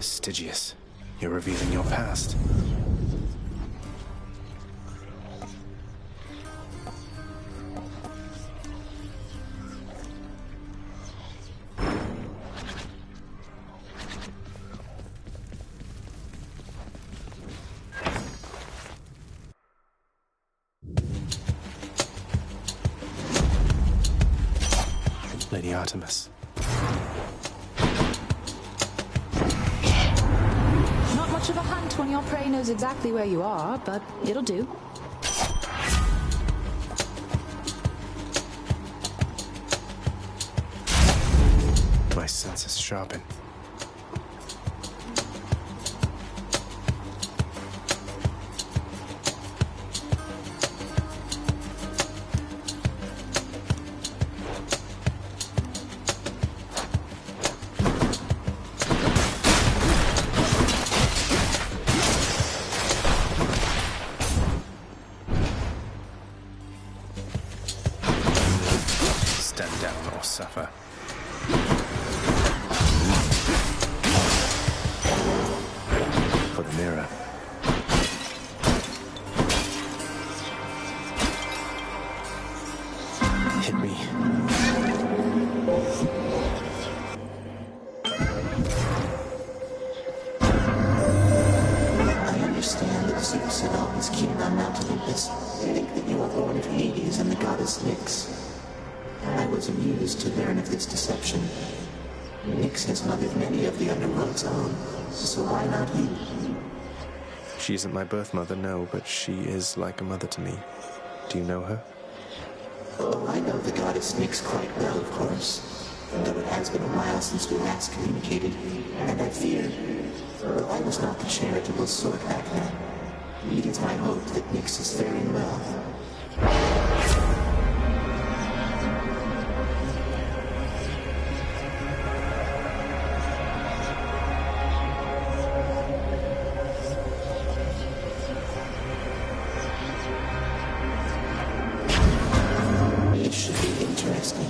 Stygius, you're revealing your past. Lady Artemis. Not much of a hunt when your prey knows exactly where you are, but it'll do. My senses sharpen. Stand down or suffer. For the mirror. Hit me. I understand that Zeus and all his kin on Mount Olympus think that you are born of Hades and the goddess Nyx. I was amused to learn of this deception. Nyx has mothered many of the underworld's own, so why not you? She isn't my birth mother, no, but she is like a mother to me. Do you know her? Oh, I know the goddess Nyx quite well, of course. Though it has been a while since we last communicated, and I fear, though I was not the charitable sort back then, it is my hope that Nyx is faring well. It should be interesting.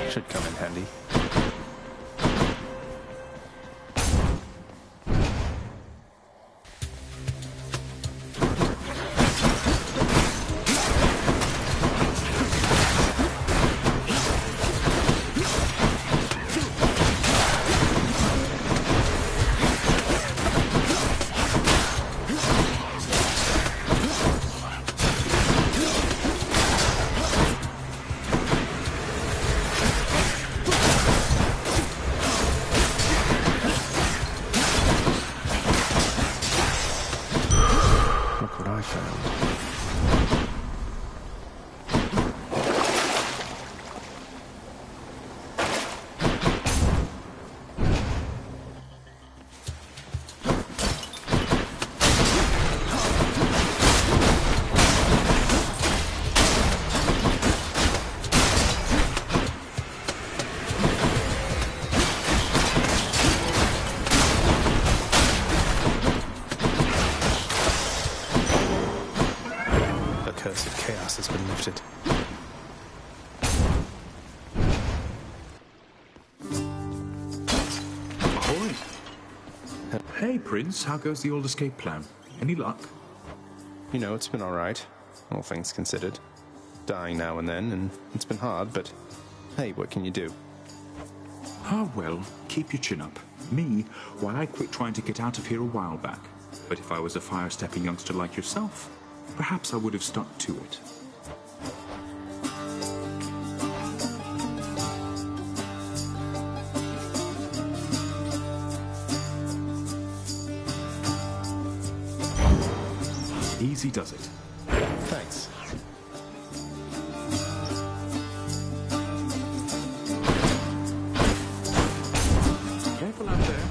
Should come in handy. Look what I found. The curse of chaos has been lifted. Ahoy! Hey, Prince, how goes the old escape plan? Any luck? You know, it's been alright, all things considered. Dying now and then, and it's been hard, but hey, what can you do? Ah, well, keep your chin up. Me, why, I quit trying to get out of here a while back. But if I was a fire-stepping youngster like yourself, perhaps I would have stuck to it. Easy does it. Thanks. Careful out there.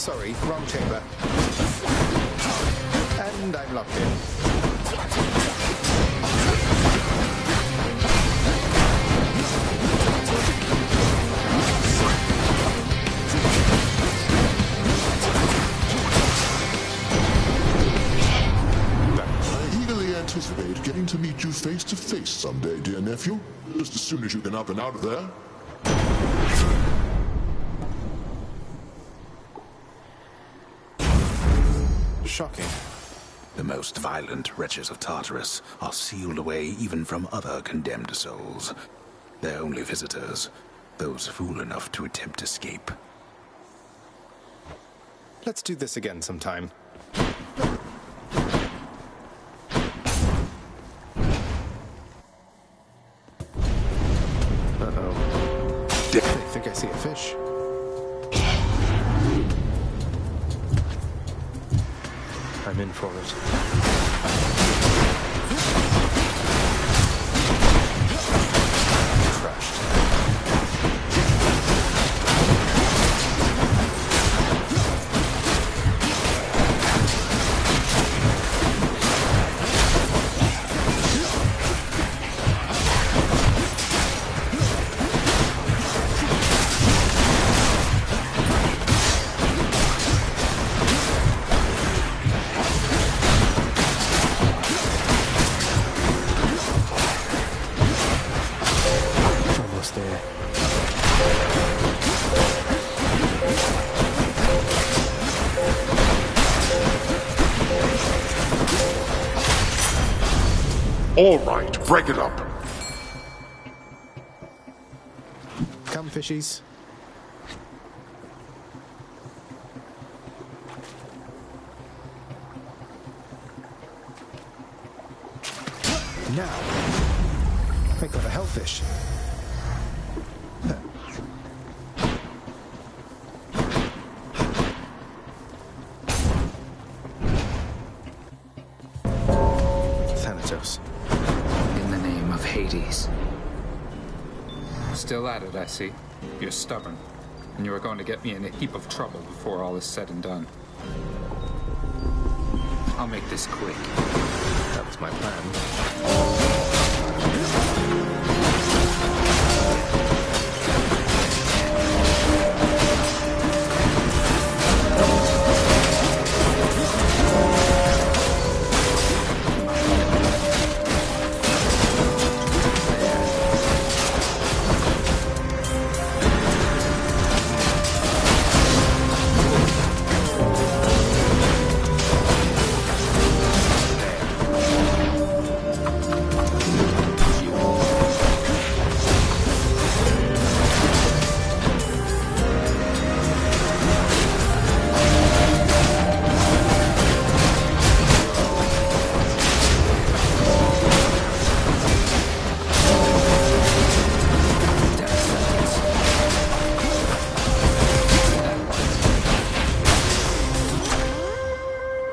sorry, wrong chamber. And I'm locked in. I eagerly anticipate getting to meet you face to face someday, dear nephew. Just as soon as you can up and out of there. Shocking. The most violent wretches of Tartarus are sealed away even from other condemned souls. Their only visitors, those fool enough to attempt escape. Let's do this again sometime. Uh-oh. I think I see a fish. I'm in for it. Crashed. Almost there. All right, break it up. Come, fishies. Now, I got a hellfish. Thanatos. In the name of Hades. Still at it, I see. You're stubborn. And you are going to get me in a heap of trouble before all is said and done. I'll make this quick. That was my plan.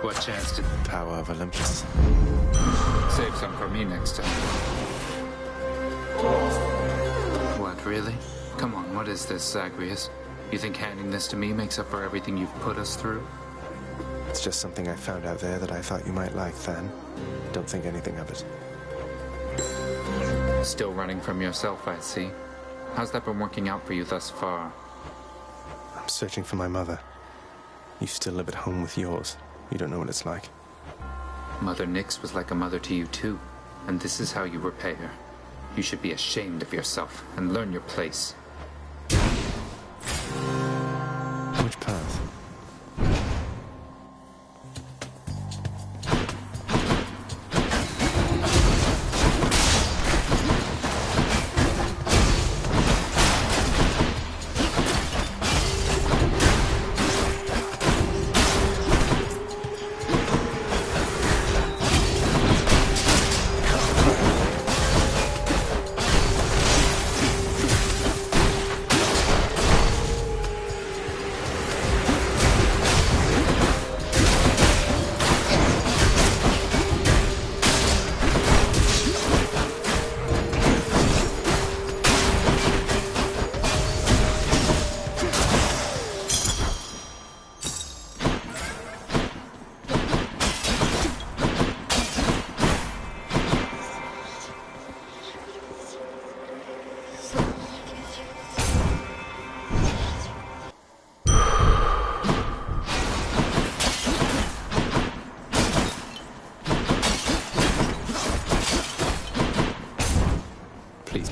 What chance did... Power of Olympus. Save some for me next time. What, really? Come on, what is this, Zagreus? You think handing this to me makes up for everything you've put us through? It's just something I found out there that I thought you might like, Than. Don't think anything of it. Still running from yourself, I see. How's that been working out for you thus far? I'm searching for my mother. You still live at home with yours. You don't know what it's like. Mother Nyx was like a mother to you too, and this is how you repay her. You should be ashamed of yourself and learn your place. Which path?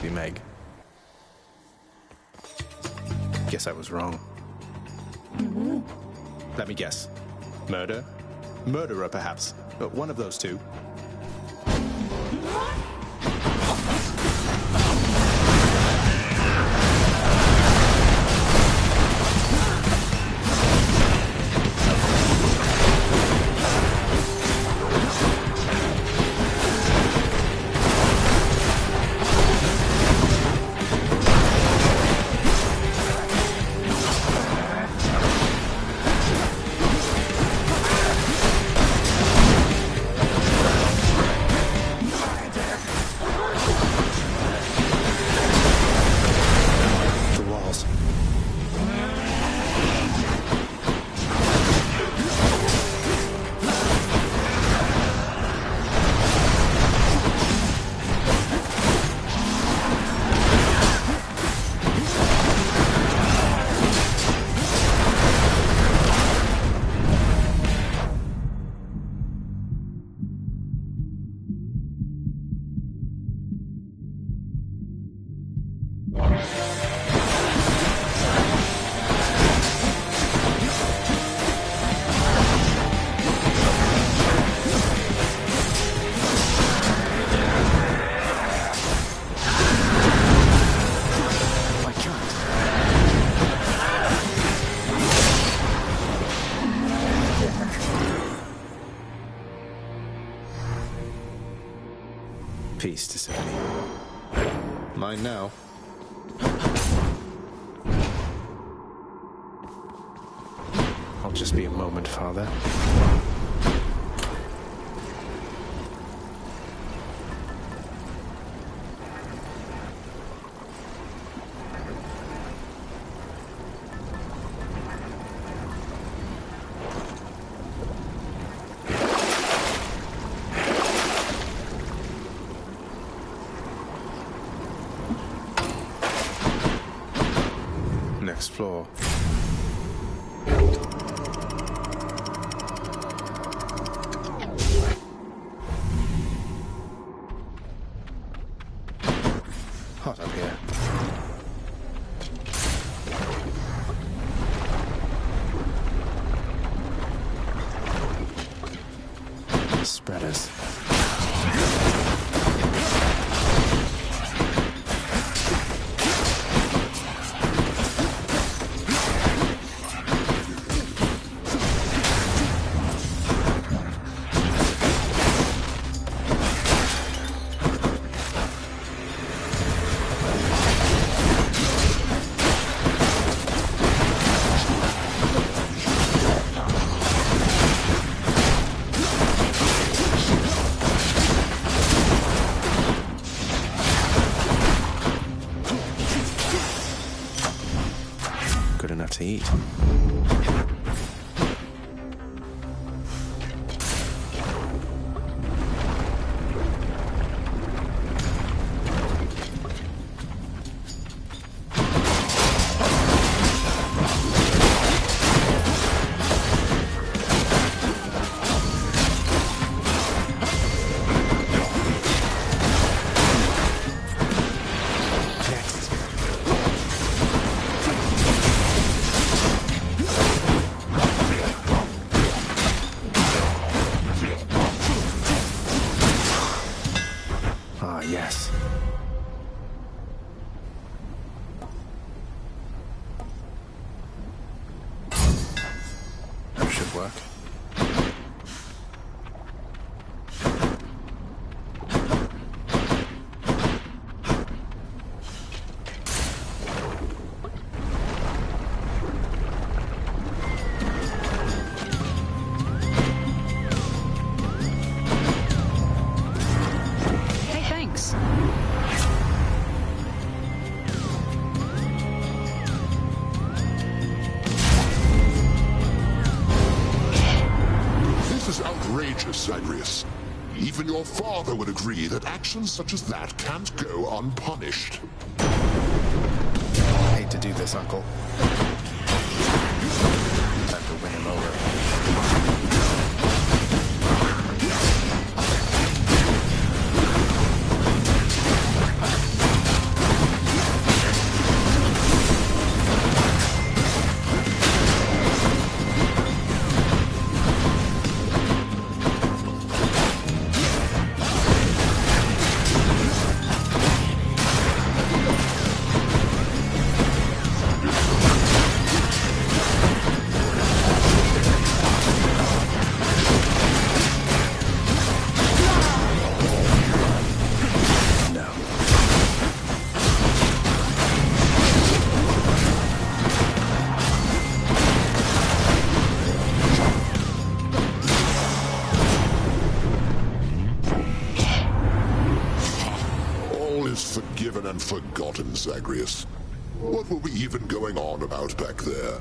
you, Meg. Guess I was wrong. Let me guess. Murder? Murderer, perhaps. One of those two. Peace to Sydney. Mine now. I'll just be a moment, Father. Next floor. Hot up here. Spreaders. Good enough to eat. Ah, yes. That should work. Outrageous, Zagreus. Even your father would agree that actions such as that can't go unpunished. I hate to do this, Uncle. Time to win him over. and forgotten, Zagreus. What were we even going on about back there?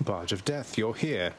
Barge of Death, you're here.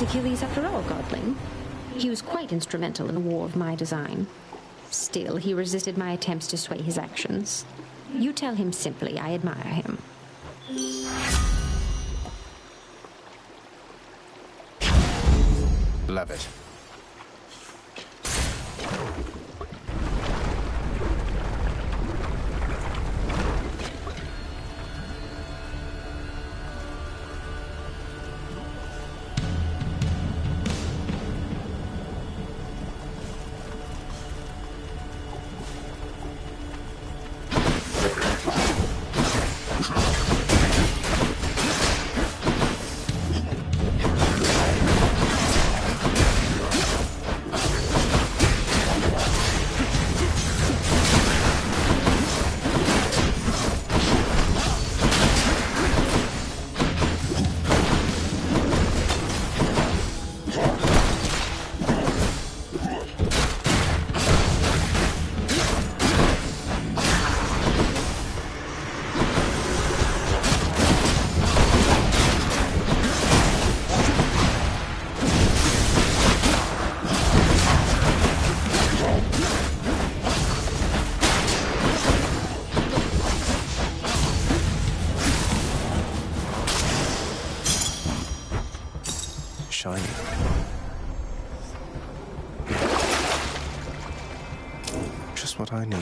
Achilles after all, Godling. He was quite instrumental in the war of my design. Still, he resisted my attempts to sway his actions. You tell him simply I admire him. Love it. Shiny. Just what I need.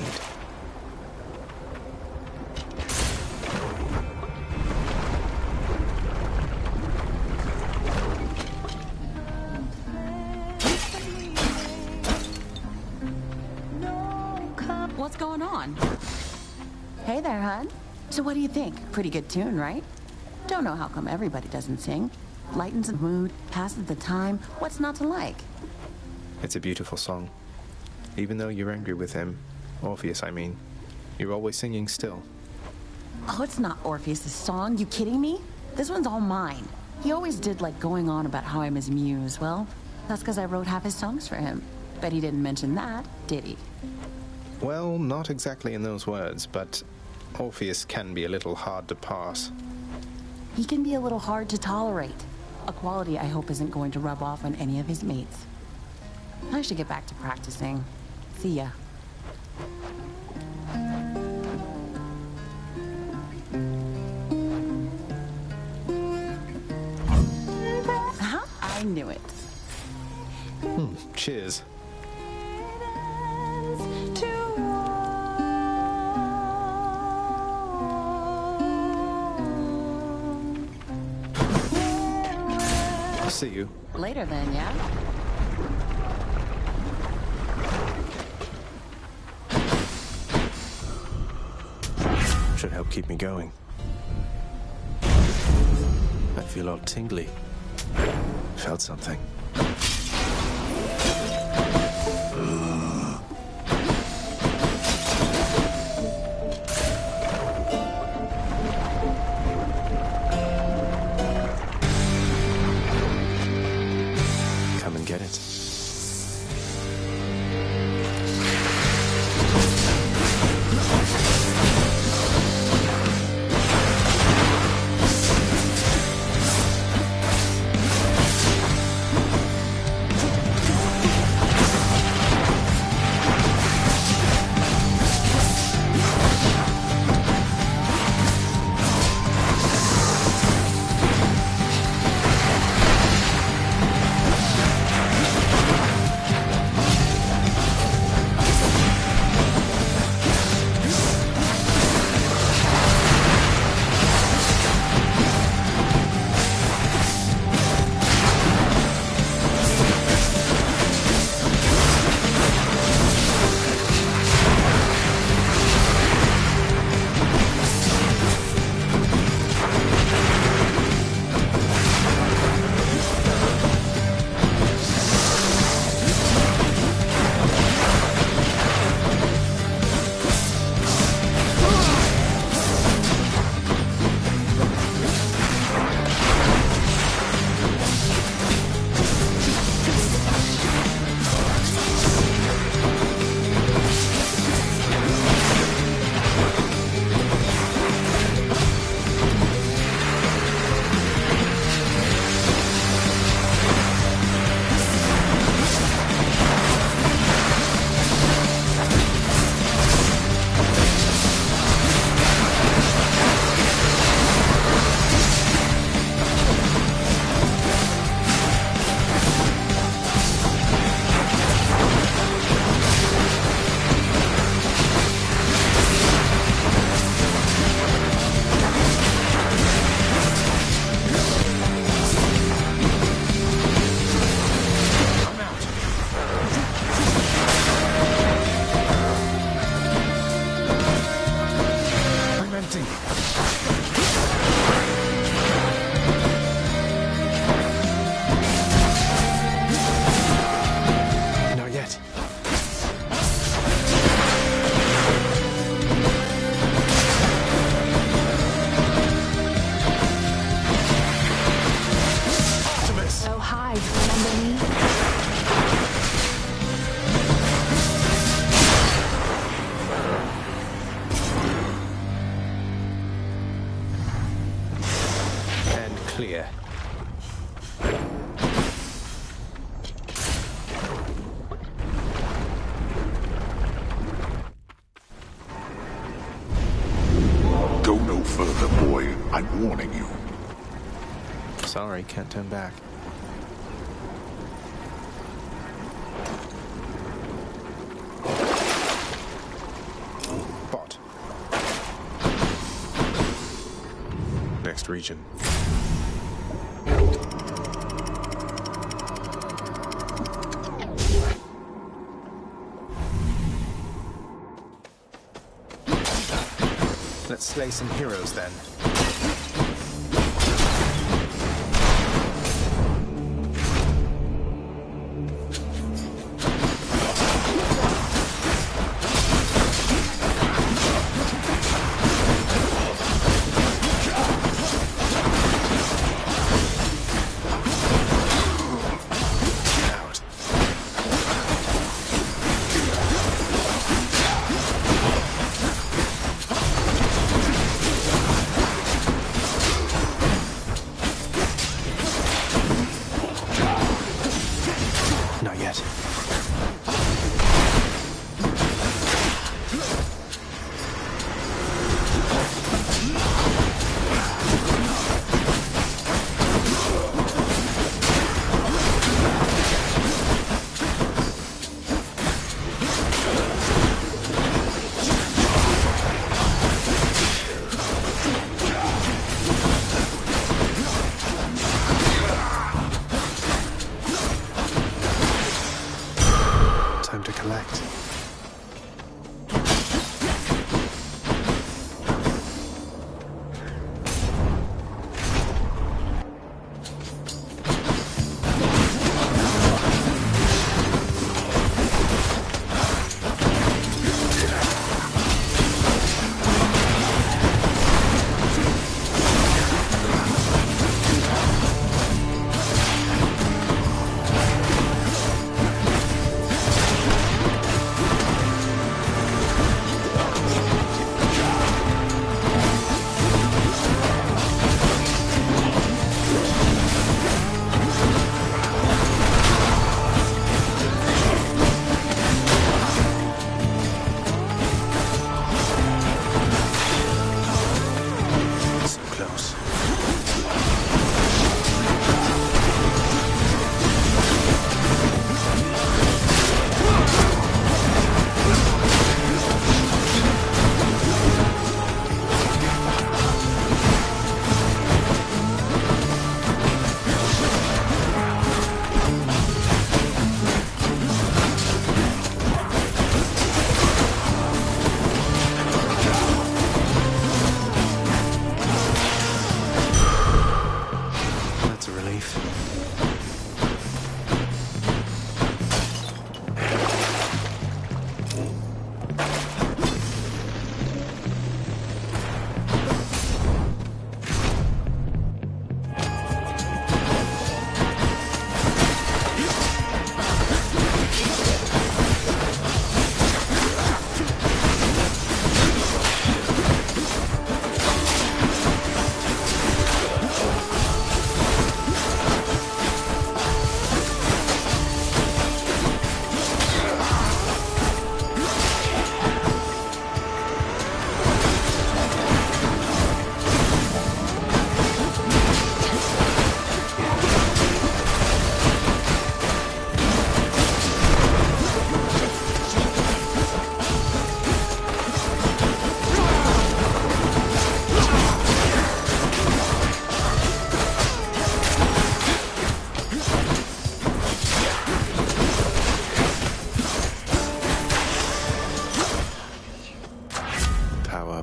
What's going on? Hey there, hon. So what do you think? Pretty good tune, right? Don't know how come everybody doesn't sing. Lightens the mood, passes the time. What's not to like? It's a beautiful song. Even though you're angry with him, Orpheus, I mean, you're always singing still. Oh, it's not Orpheus' song. You kidding me? This one's all mine. He always did like going on about how I'm his muse. Well, that's because I wrote half his songs for him. Bet he didn't mention that, did he? Well, not exactly in those words, but Orpheus can be a little hard to pass. He can be a little hard to tolerate. A quality I hope isn't going to rub off on any of his mates. I should get back to practicing. See ya. I knew it. Cheers. See you. Later then, yeah? Should help keep me going. I feel all tingly. Felt something. Come and get it. further, boy. I'm warning you. Sorry, can't turn back. Bot. Next region. Let's slay some heroes then. Not yet. Time to collect.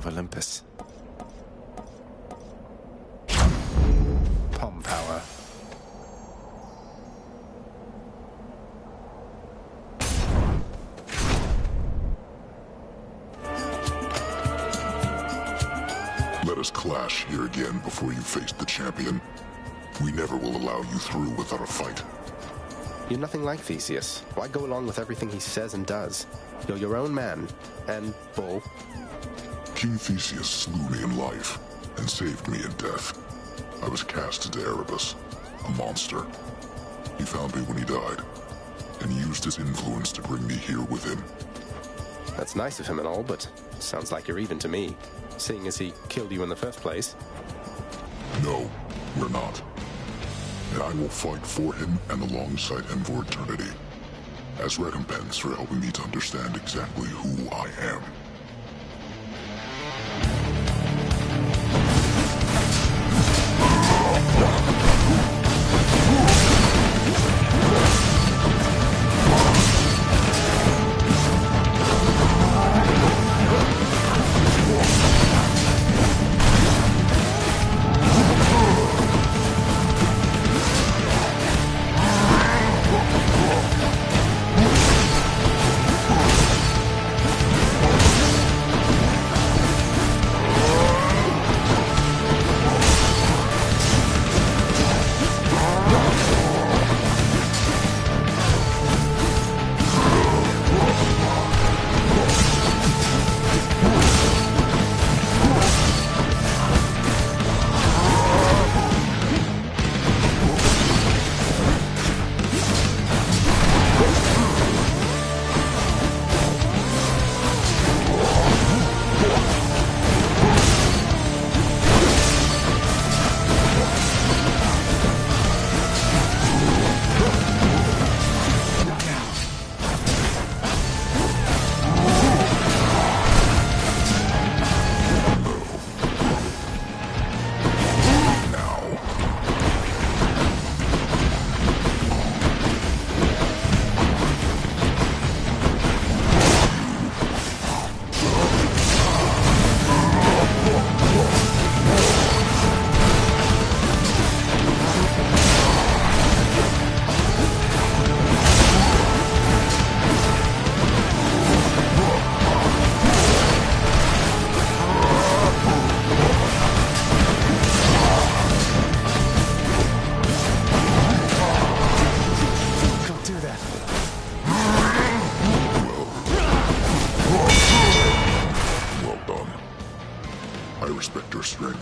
Olympus. Palm power. Let us clash here again before you face the champion. We never will allow you through without a fight. You're nothing like Theseus. Why go along with everything he says and does? You're your own man. And bull. King Theseus slew me in life and saved me in death. I was cast into Erebus, a monster. He found me when he died and used his influence to bring me here with him. That's nice of him and all, but sounds like you're even to me, seeing as he killed you in the first place. No, we're not. And I will fight for him and alongside him for eternity, as recompense for helping me to understand exactly who I am.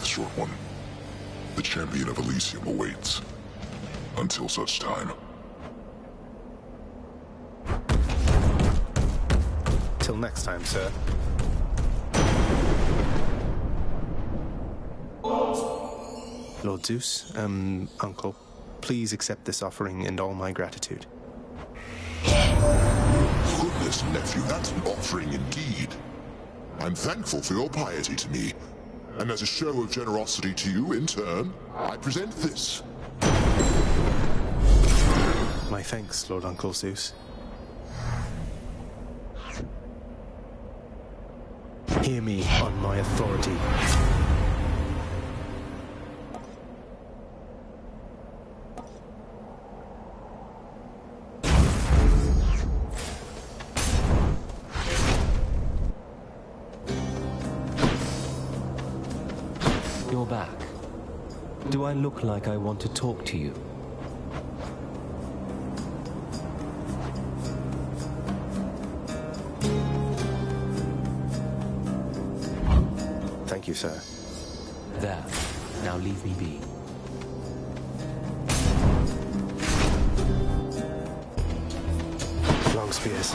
Short one. The champion of Elysium awaits. Until such time. Till next time, sir. Lord Zeus, Uncle, please accept this offering and all my gratitude. Goodness, nephew, that's an offering indeed. I'm thankful for your piety to me. And as a show of generosity to you, in turn, I present this. My thanks, Lord Uncle Zeus. Hear me on my authority. You're back. Do I look like I want to talk to you? Thank you, sir. There. Now leave me be. Long spears.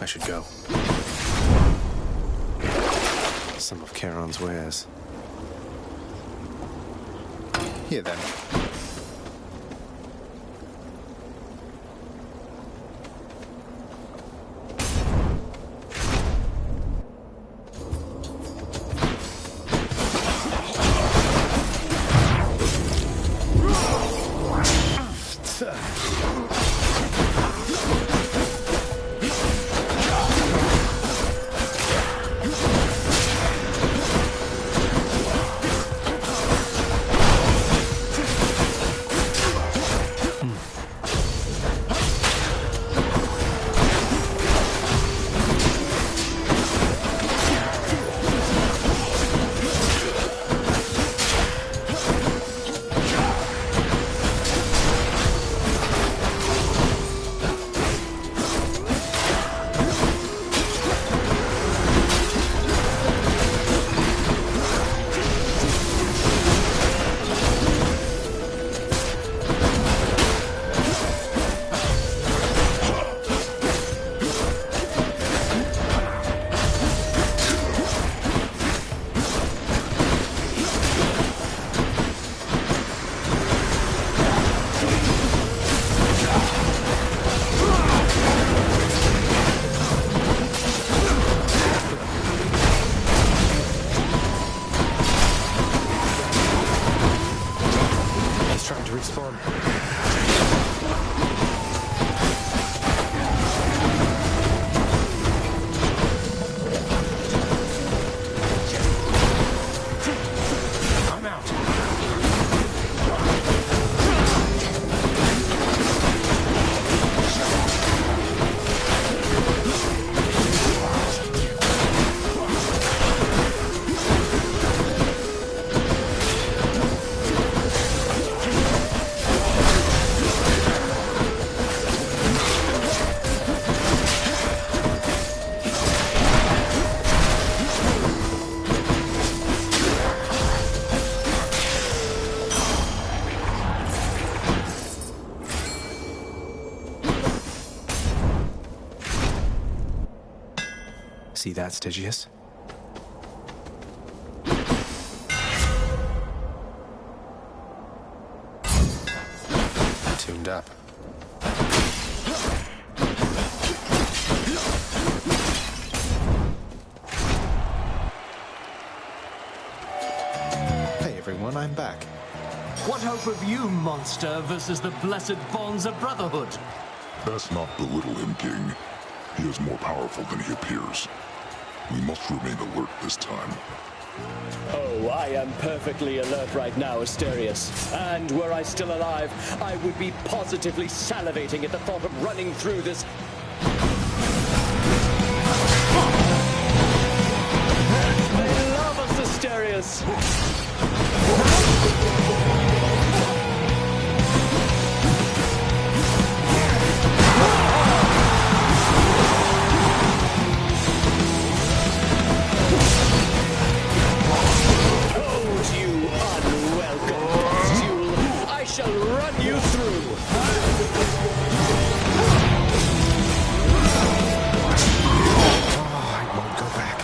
should go. Some of Charon's wares. Here then. See that, Stygius? Tuned up. Hey everyone, I'm back. What hope have you, monster, versus the blessed bonds of brotherhood? Best not belittle him, King. He is more powerful than he appears. We must remain alert this time. Oh, I am perfectly alert right now, Asterius. And were I still alive, I would be positively salivating at the thought of running through this... I love us, Asterius! Shall run you through. Oh, I won't go back.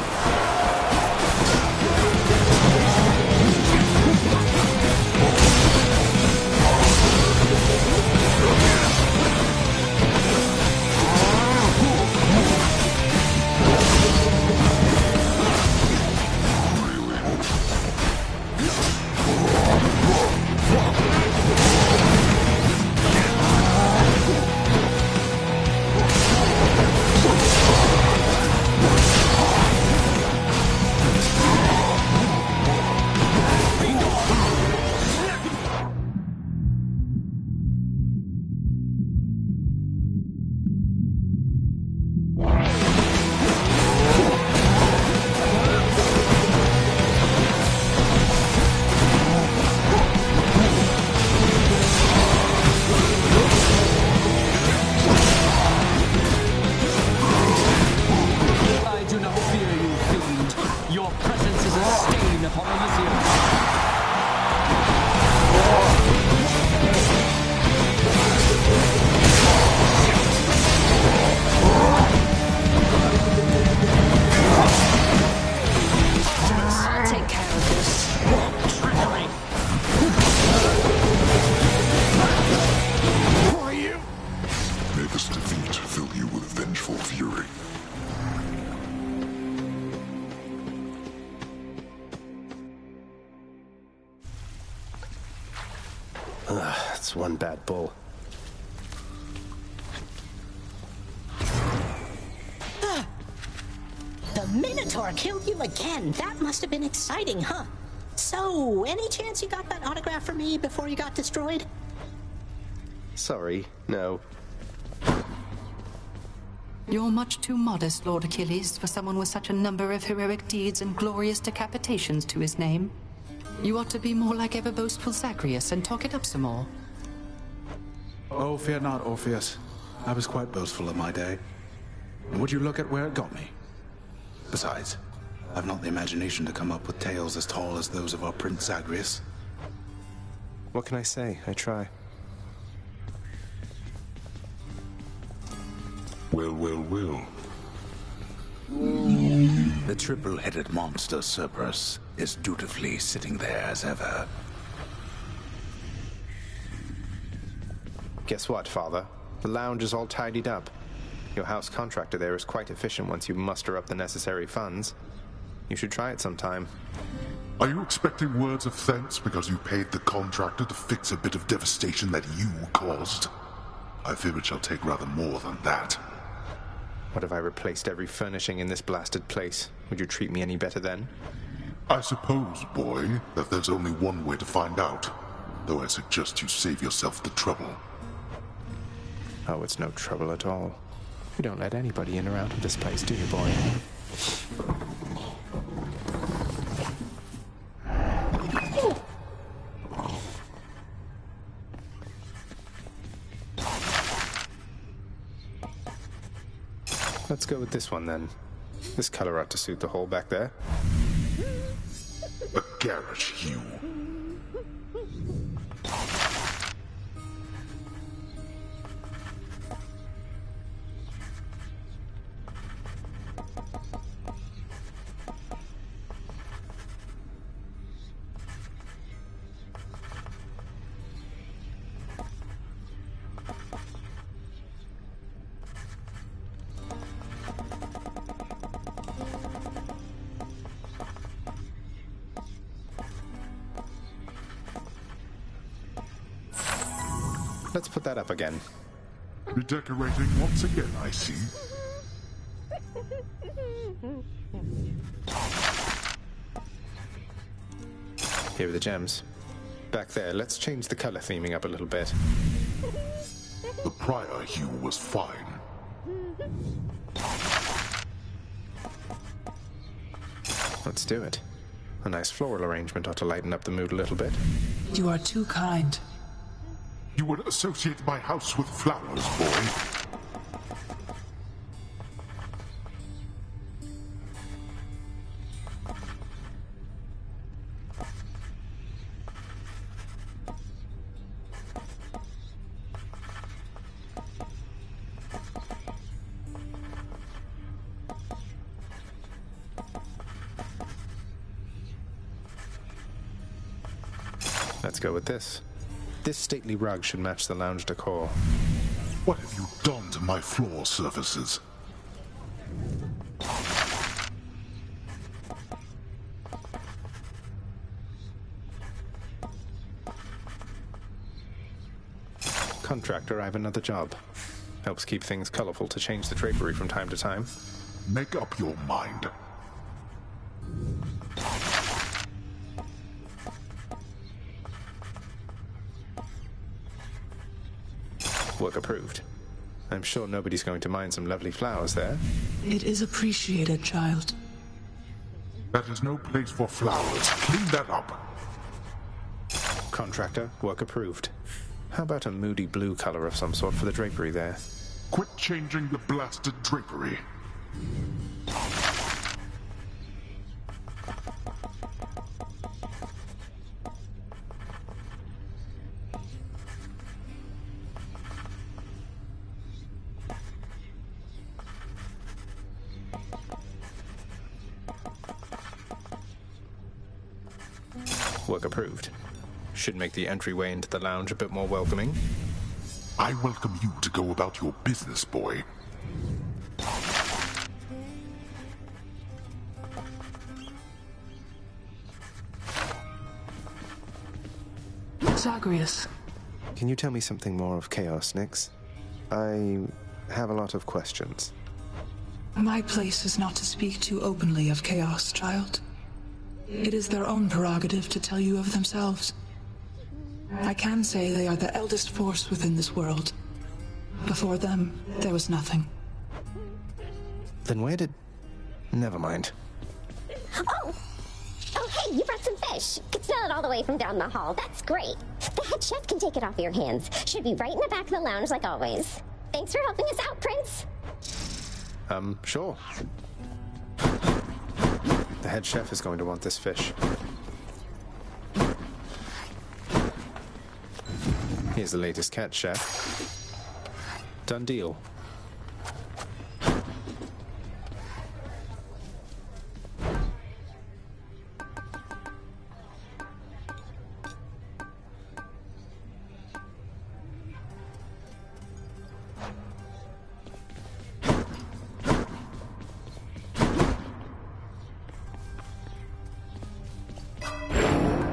That's one bad bull. The Minotaur killed you again. That must have been exciting, huh? So, any chance you got that autograph for me before you got destroyed? Sorry, no. You're much too modest, Lord Achilles, for someone with such a number of heroic deeds and glorious decapitations to his name. You ought to be more like ever boastful Zagreus and talk it up some more. Oh, fear not, Orpheus. I was quite boastful in my day. And would you look at where it got me? Besides, I've not the imagination to come up with tales as tall as those of our Prince Zagreus. What can I say? I try. Well, well, well. The triple-headed monster Cerberus is dutifully sitting there as ever. Guess what, Father? The lounge is all tidied up. Your house contractor there is quite efficient once you muster up the necessary funds. You should try it sometime. Are you expecting words of thanks because you paid the contractor to fix a bit of devastation that you caused? I fear it shall take rather more than that. What if I replaced every furnishing in this blasted place? Would you treat me any better then? I suppose, boy, that there's only one way to find out. Though I suggest you save yourself the trouble. Oh, it's no trouble at all. You don't let anybody in or out of this place, do you, boy? Let's go with this one, then. This color ought to suit the hole back there. A garish hue. Let's put that up again. Redecorating once again, I see. Here are the gems. Back there, let's change the color theming up a little bit. The prior hue was fine. Let's do it. A nice floral arrangement ought to lighten up the mood a little bit. You are too kind. You would associate my house with flowers, boy. Let's go with this. This stately rug should match the lounge decor. What have you done to my floor surfaces? Contractor, I have another job. Helps keep things colorful to change the drapery from time to time. Make up your mind. Work approved. I'm sure nobody's going to mind some lovely flowers there. It is appreciated, child. That is no place for flowers. Clean that up. Contractor, work approved. How about a moody blue color of some sort for the drapery there? Quit changing the blasted drapery. Work approved. Should make the entryway into the lounge a bit more welcoming. I welcome you to go about your business, boy. Zagreus, Can you tell me something more of Chaos, Nyx? I have a lot of questions. My place is not to speak too openly of Chaos, child. It is their own prerogative to tell you of themselves. I can say they are the eldest force within this world. Before them, there was nothing. Then where did... Never mind. Oh! Oh, hey, you brought some fish. Could smell it all the way from down the hall. That's great. The head chef can take it off your hands. Should be right in the back of the lounge like always. Thanks for helping us out, Prince. Sure. The head chef is going to want this fish. Here's the latest catch, chef. Done deal.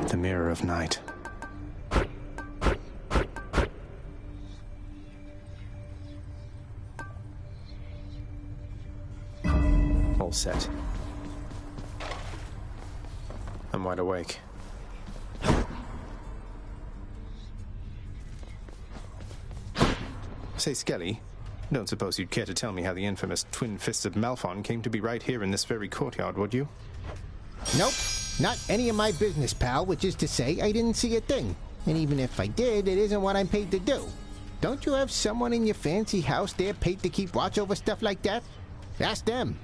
The Mirror of Night. All set. I'm wide awake. Say, Skelly, don't suppose you'd care to tell me how the infamous Twin Fists of Malphon came to be right here in this very courtyard, would you? Nope. Not any of my business, pal, which is to say I didn't see a thing. And even if I did, it isn't what I'm paid to do. Don't you have someone in your fancy house there paid to keep watch over stuff like that? Ask them.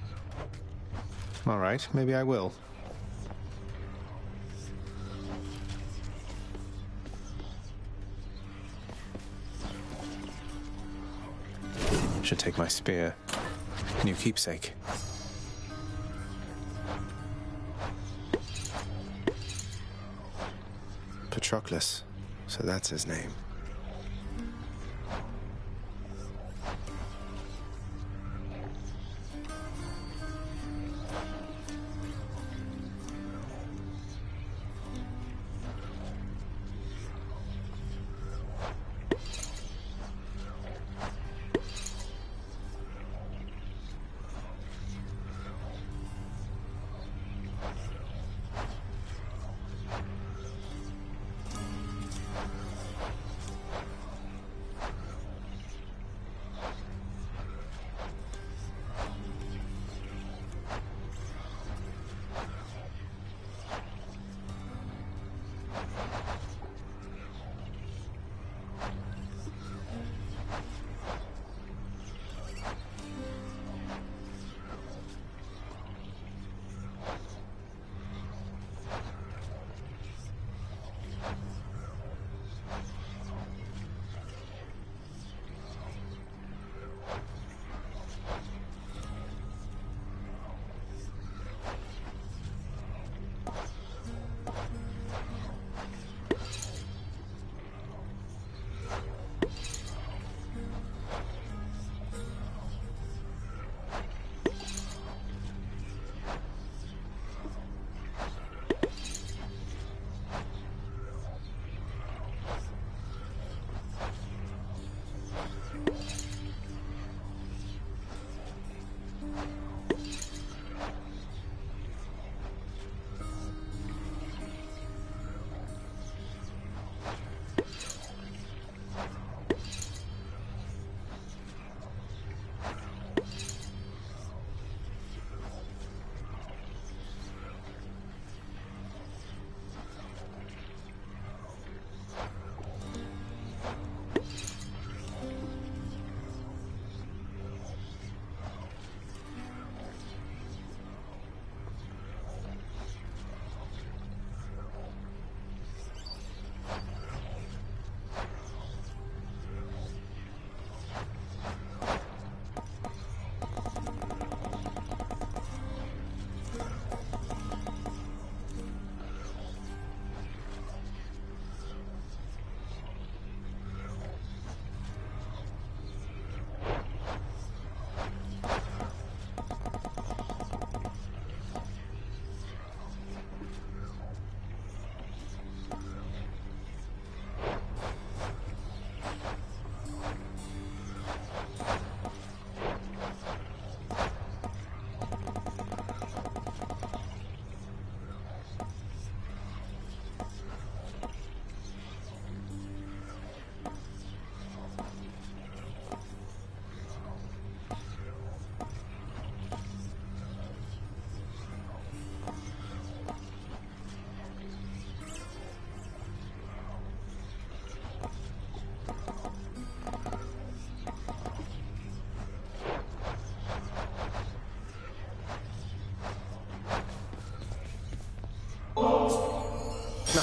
All right, maybe I will. Should take my spear. New keepsake. Patroclus. So that's his name.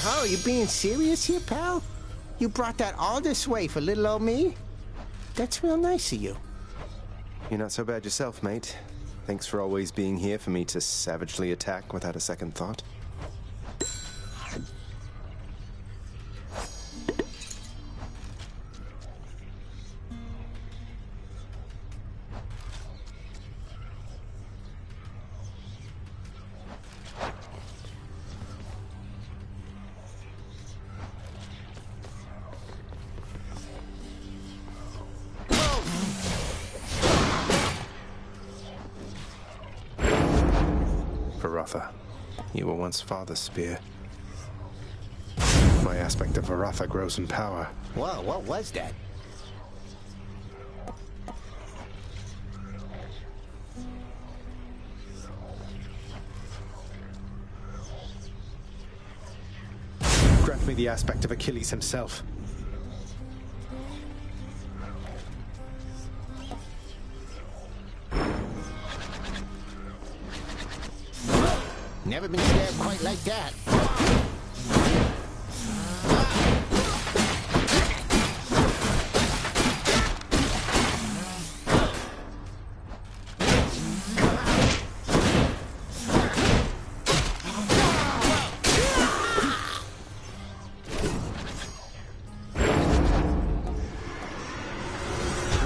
Now, are you being serious here, pal? You brought that all this way for little old me? That's real nice of you. You're not so bad yourself, mate. Thanks for always being here for me to savagely attack without a second thought. Varatha. You were once Father's spear. My aspect of Varatha grows in power. Whoa, what was that? Grant me the aspect of Achilles himself. Never been stabbed quite like that.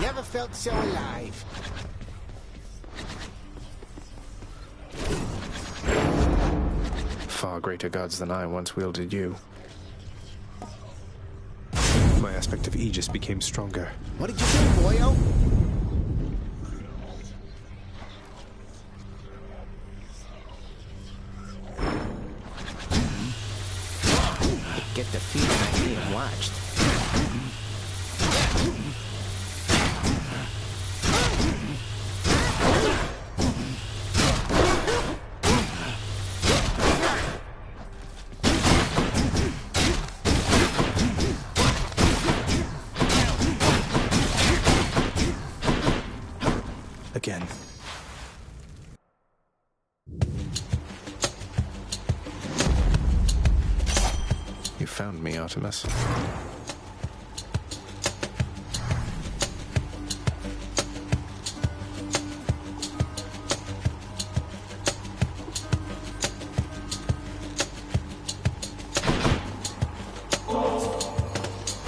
Never felt so alive. Far greater gods than I once wielded you. My aspect of Aegis became stronger. What did you do, boyo? Get the feeling I'm being watched. Again. You found me, Artemis.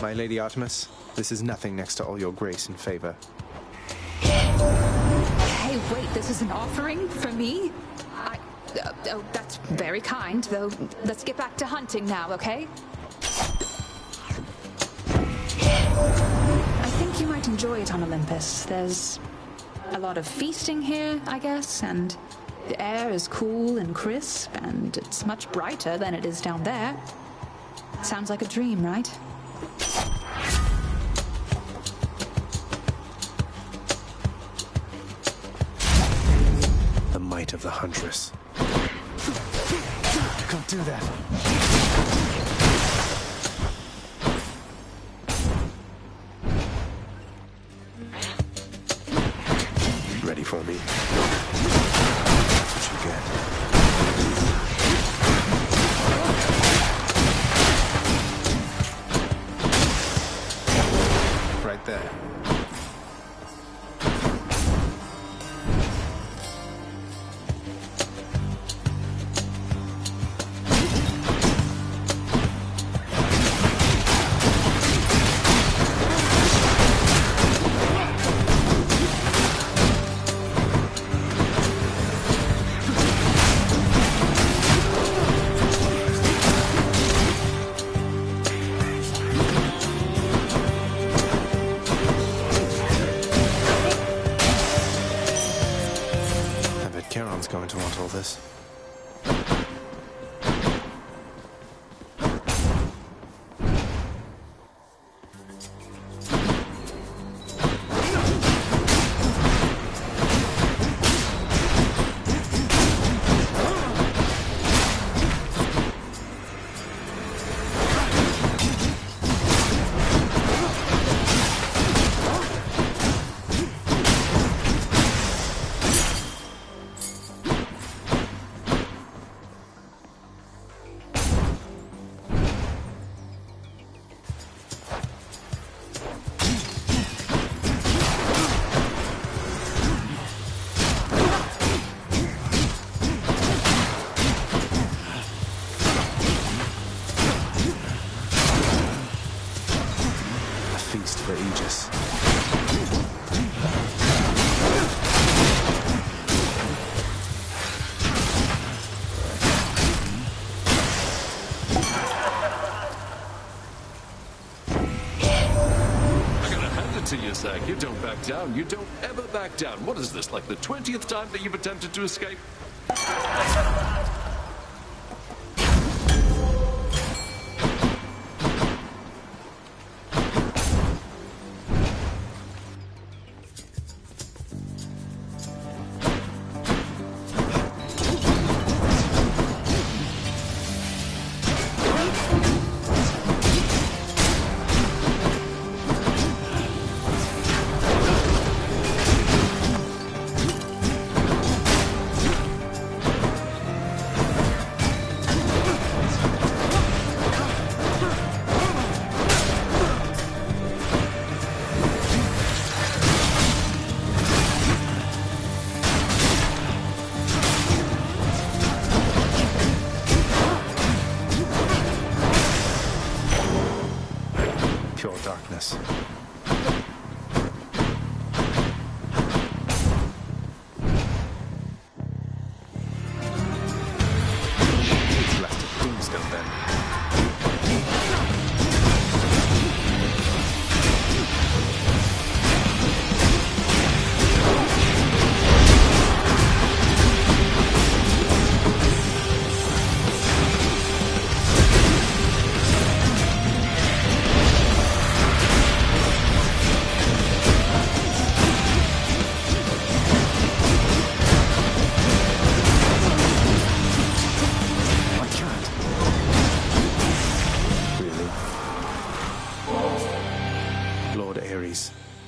My Lady Artemis, this is nothing next to all your grace and favor. Hey, wait, this is an offering for me? Oh, that's very kind, though. Let's get back to hunting now, okay? I think you might enjoy it on Olympus. There's a lot of feasting here, I guess, and the air is cool and crisp, and it's much brighter than it is down there. Sounds like a dream, right? The might of the Huntress. You can't do that. Ready for me? That's what you get. Right there. Going to want all this. sake, you don't back down. You don't ever back down. What is this, like the 20th time that you've attempted to escape? Darkness. Blasted tombstone then.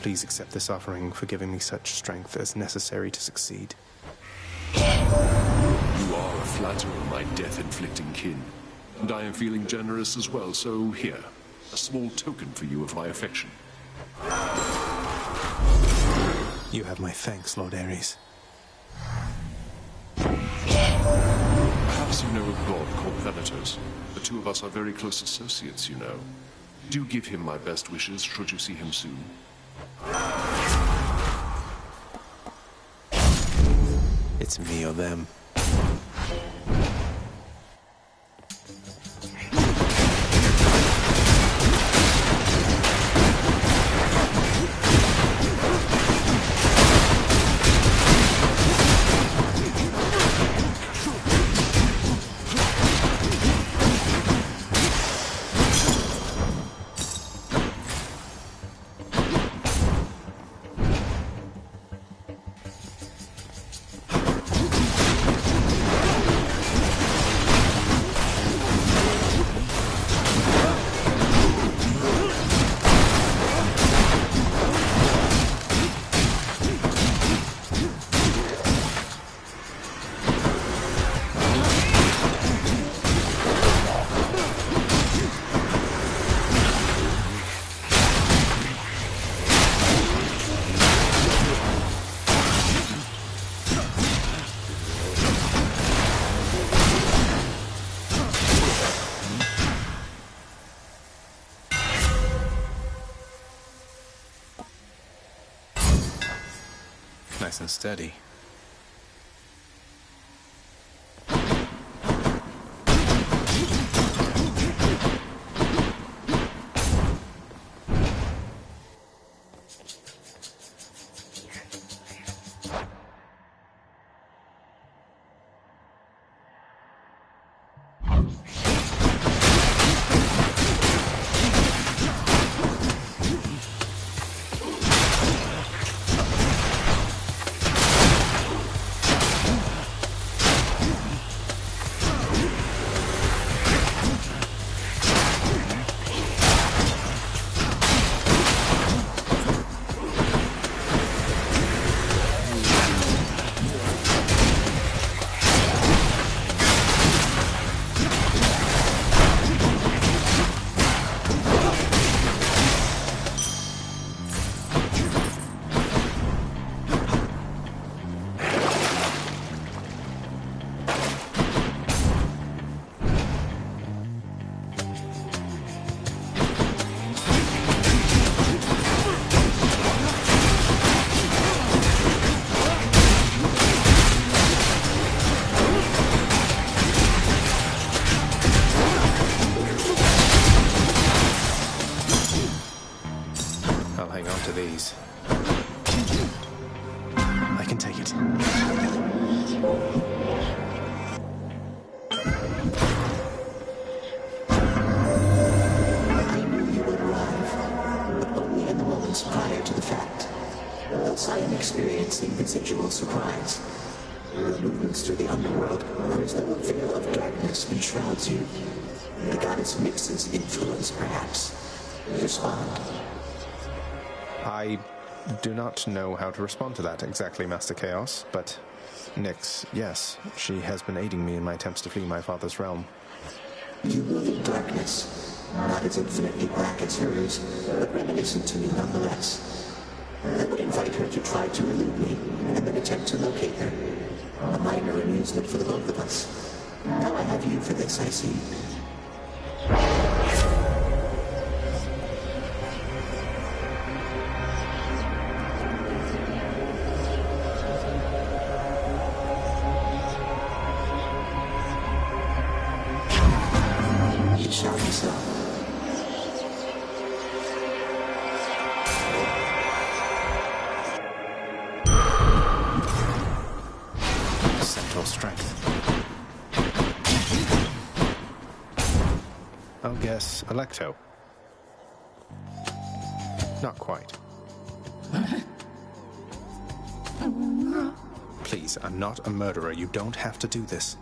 Please accept this offering for giving me such strength as necessary to succeed. You are a flatterer, my death-inflicting kin. And I am feeling generous as well, so here, a small token for you of my affection. You have my thanks, Lord Ares. Perhaps you know a god called Thanatos. The two of us are very close associates, you know. Do give him my best wishes, should you see him soon. It's me or them. Nice and steady. can take it. I knew you would arrive, but only in the moments prior to the fact. Thus I am experiencing residual surprise. The movements through the underworld are as though a veil of darkness enshrouds you. The goddess Nyx's influence, perhaps. Respond. I do not know how to respond to that exactly, Master Chaos, but Nyx, yes, she has been aiding me in my attempts to flee my father's realm. You move in darkness, not as infinitely black as hers, but reminiscent to me nonetheless. I would invite her to try to elude me, and then attempt to locate her. A minor amusement for the both of us. Now I have you for this, I see. It shall be so. Centaur strength. I'll guess Electo. Not quite. Please, I'm not a murderer. You don't have to do this.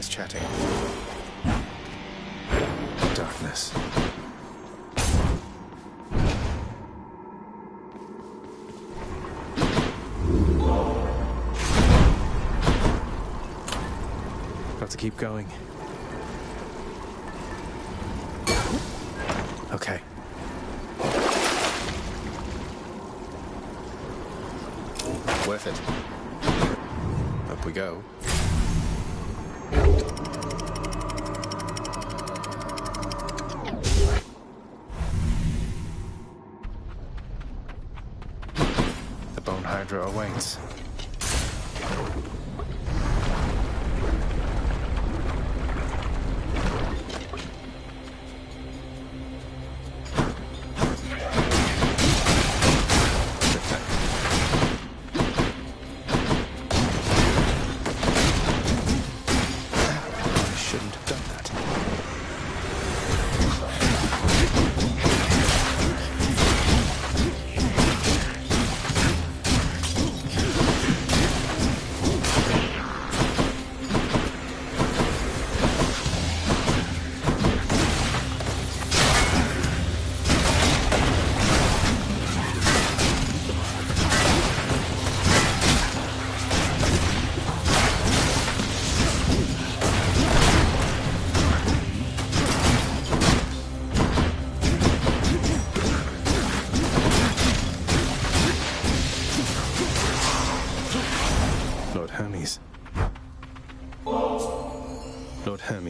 Chatting. Darkness. Got to keep going. Okay. Worth it. Up we go. The Bone Hydra awaits.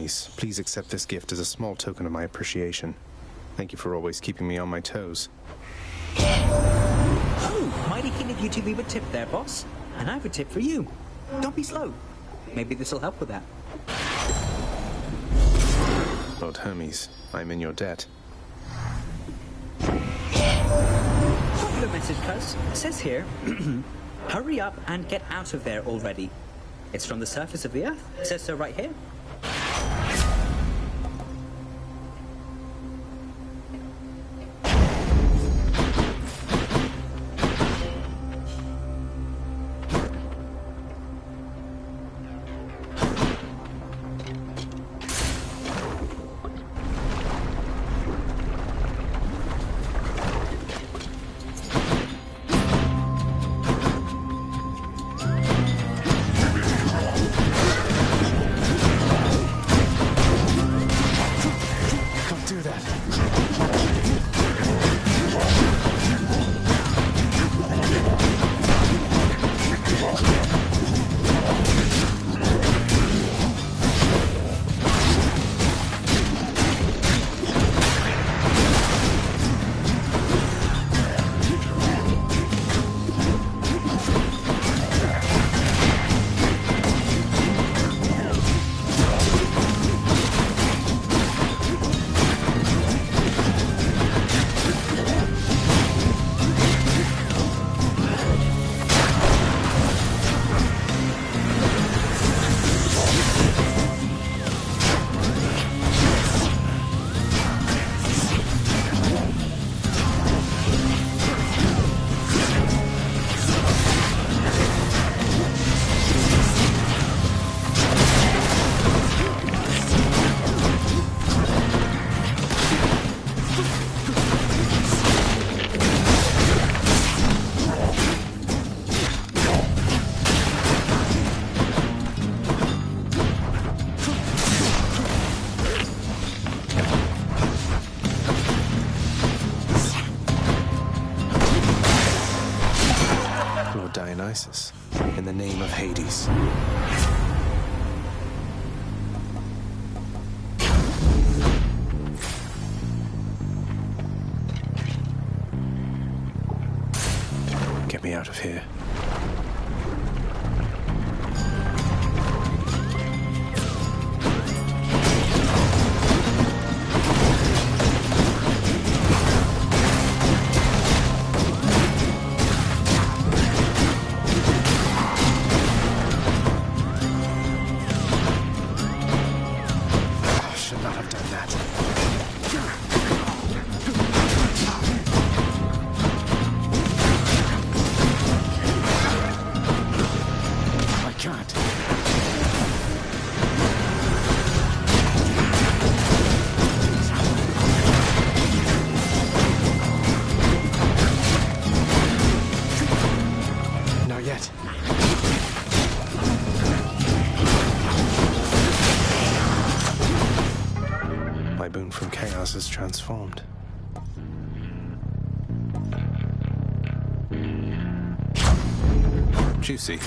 Hermes, please accept this gift as a small token of my appreciation. Thank you for always keeping me on my toes. Oh, mighty keen of you to leave a tip there, boss. And I have a tip for you. Don't be slow. Maybe this'll help with that. Lord Hermes, I'm in your debt. Popular message, cuz. It says here, hurry up and get out of there already. It's from the surface of the Earth. It says so right here. In the name of Hades. Get me out of here. Is transformed. Juicy.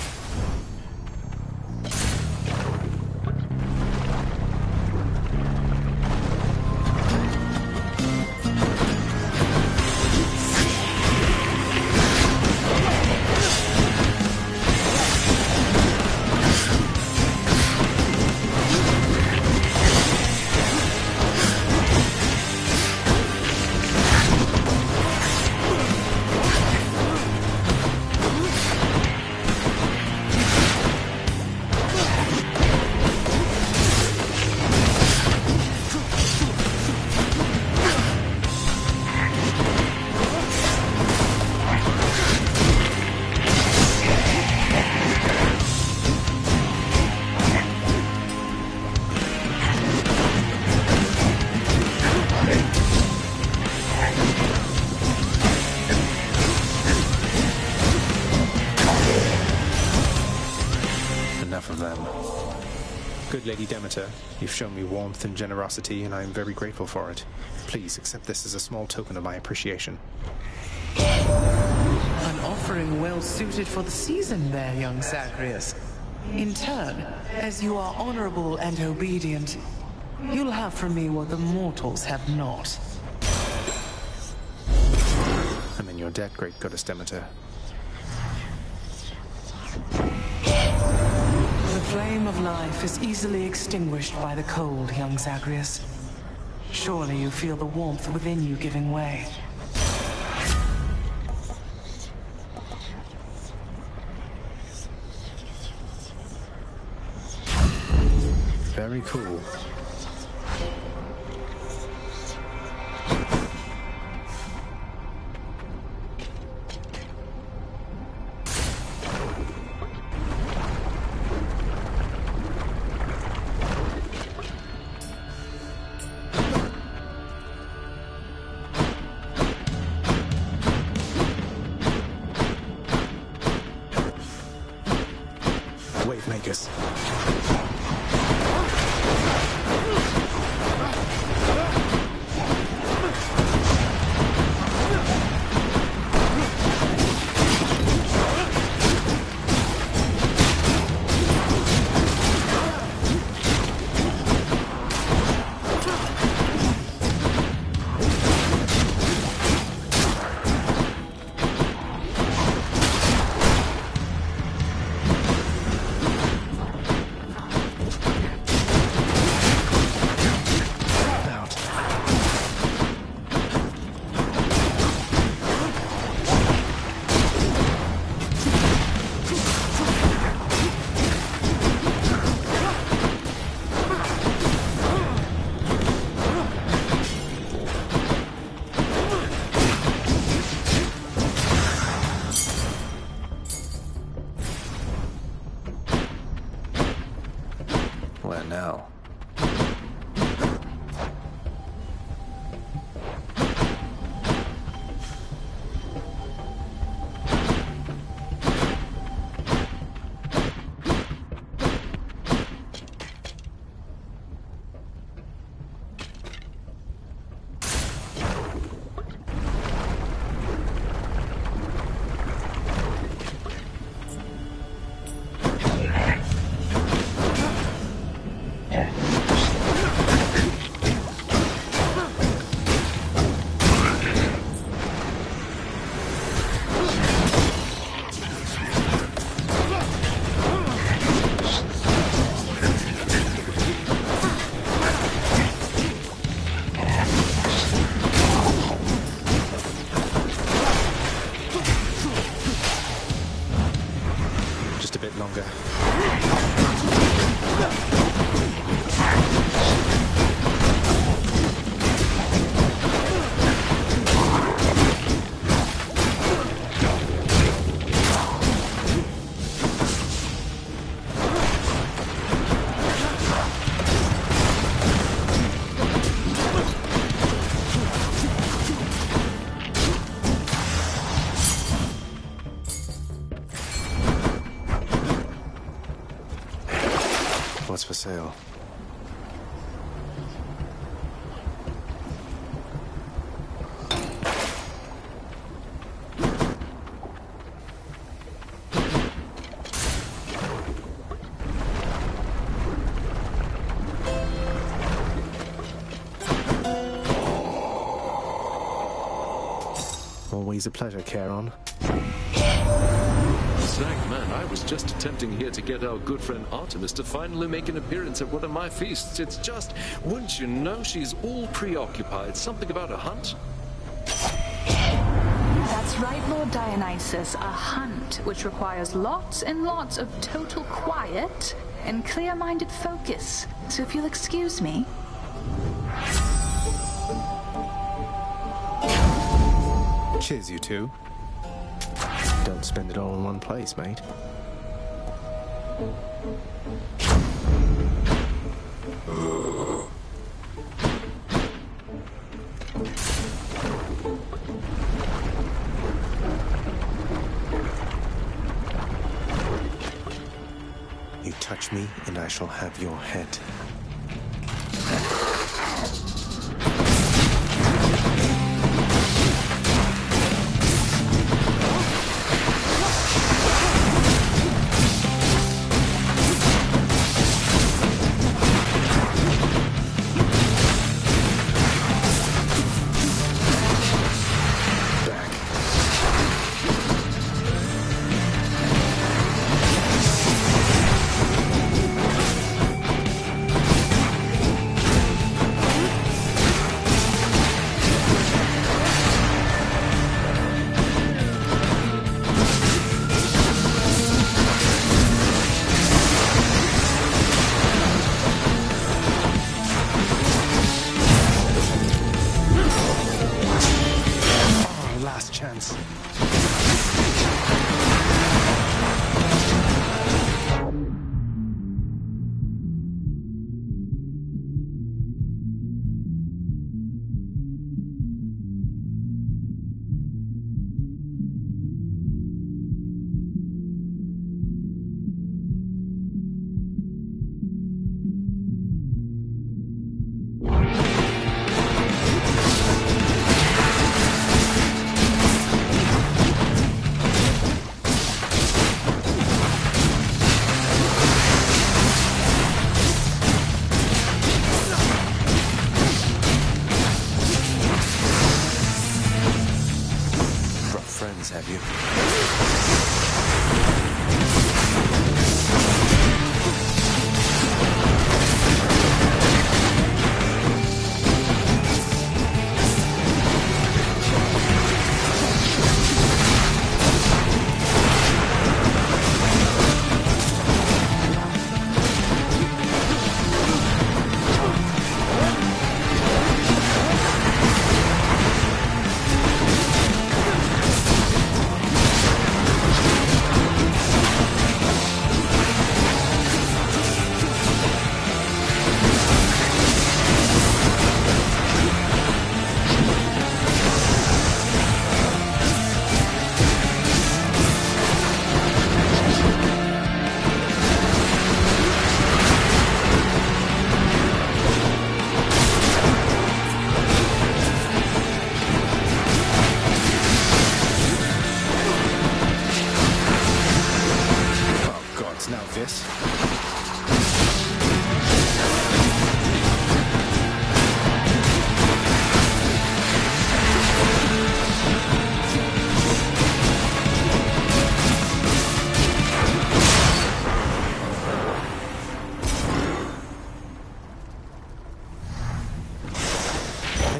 Good Lady Demeter, you've shown me warmth and generosity, and I am very grateful for it. Please accept this as a small token of my appreciation. An offering well suited for the season there, young Zagreus. In turn, as you are honorable and obedient, You'll have from me what the mortals have not. I'm in your debt, great goddess Demeter. The flame of life is easily extinguished by the cold, young Zagreus. Surely you feel the warmth within you giving way. Very cool. Wave makers. Where now? Just a bit longer. What's for sale? Always a pleasure, Charon. Zagman, I was just attempting here to get our good friend Artemis to finally make an appearance at one of my feasts. It's just, wouldn't you know, she's all preoccupied. Something about a hunt? That's right, Lord Dionysus. A hunt, which requires lots and lots of total quiet and clear-minded focus. So if you'll excuse me. Cheers, you two. Don't spend it all in one place, mate. You touch me, and I shall have your head. last chance. Have you?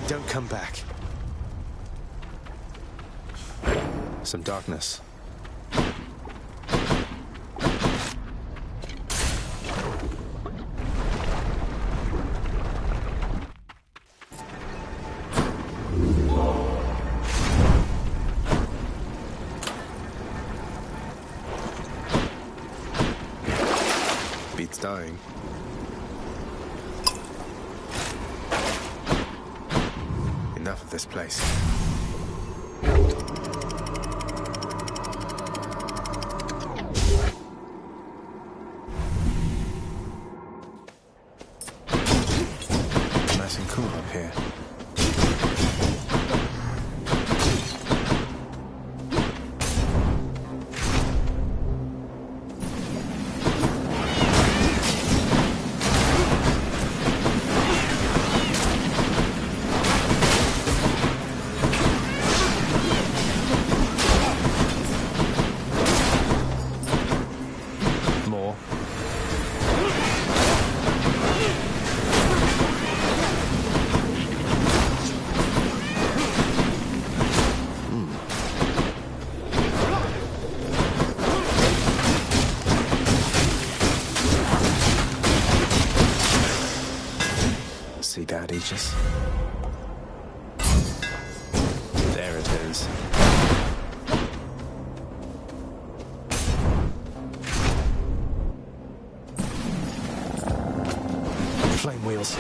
Don't come back. Some darkness. Beats dying. Enough of this place. Nice and cool up here. See that, Aegis? There it is. Flame wheels.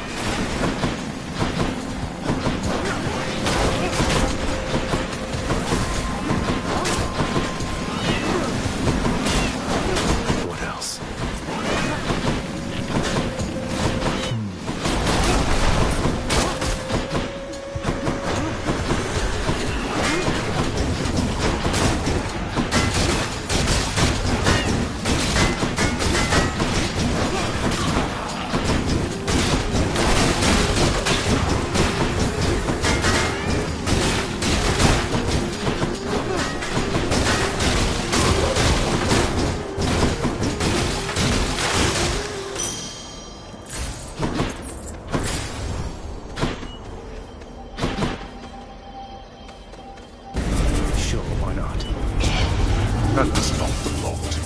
What else? That does not belong to you.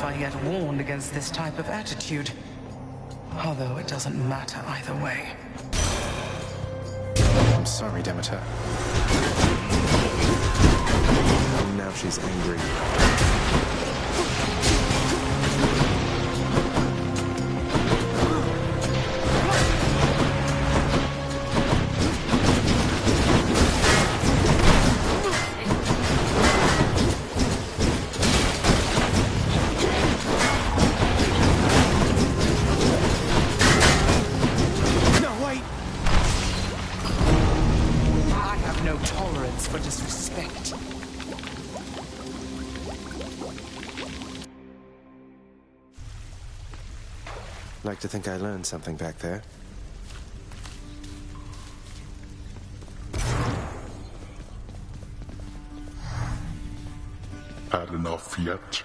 I yet warned against this type of attitude. Although it doesn't matter either way. I'm sorry, Demeter. Now she's angry. Like to think I learned something back there. Had enough yet?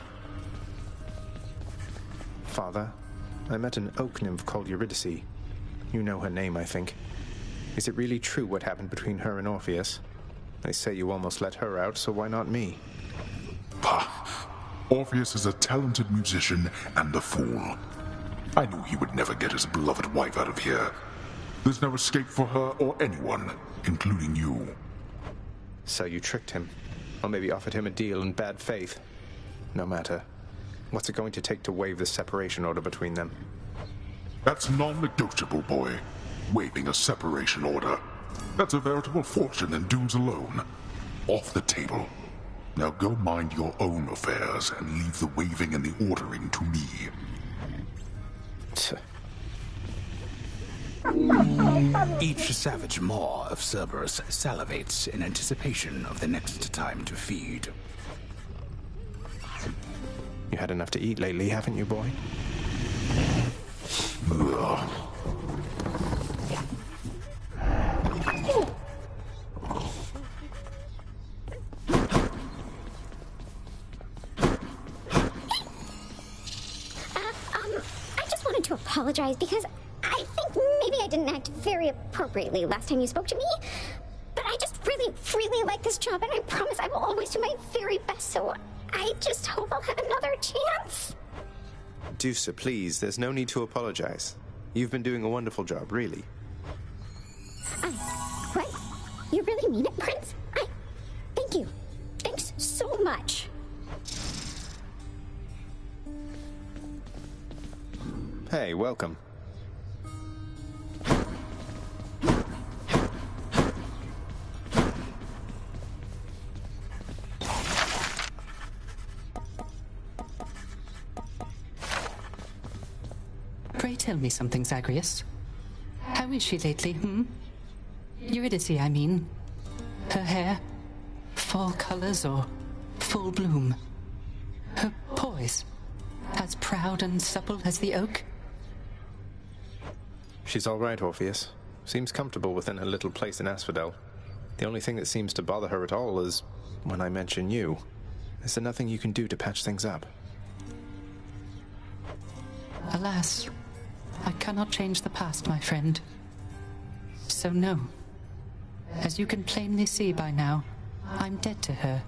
Father, I met an oak nymph called Eurydice. You know her name, I think. Is it really true what happened between her and Orpheus? They say you almost let her out, so why not me? Pah! Orpheus is a talented musician and a fool. I knew he would never get his beloved wife out of here. There's no escape for her or anyone, including you. So you tricked him, or maybe offered him a deal in bad faith. No matter. What's it going to take to waive the separation order between them? That's non-negotiable, boy. Waiving a separation order. That's a veritable fortune in dues alone. Off the table. Now go mind your own affairs and leave the waiving and the ordering to me. Each savage maw of Cerberus salivates in anticipation of the next time to feed. You had enough to eat lately, haven't you, boy? Ugh. I just wanted to apologize because I think maybe I didn't act very appropriately last time you spoke to me. But I just really, really like this job, and I promise I will always do my very best, so I just hope I'll have another chance. Deuce, please, there's no need to apologize. You've been doing a wonderful job, really. What? You really mean it, Prince? Thank you. Thanks so much. Hey, welcome. Pray tell me something, Zagreus. How is she lately, Eurydice, I mean. Her hair, fall colors or full bloom. Her poise, as proud and supple as the oak. She's all right, Orpheus. Seems comfortable within her little place in Asphodel. The only thing that seems to bother her at all is when I mention you. Is there nothing you can do to patch things up? Alas, I cannot change the past, my friend. So no. As you can plainly see by now, I'm dead to her.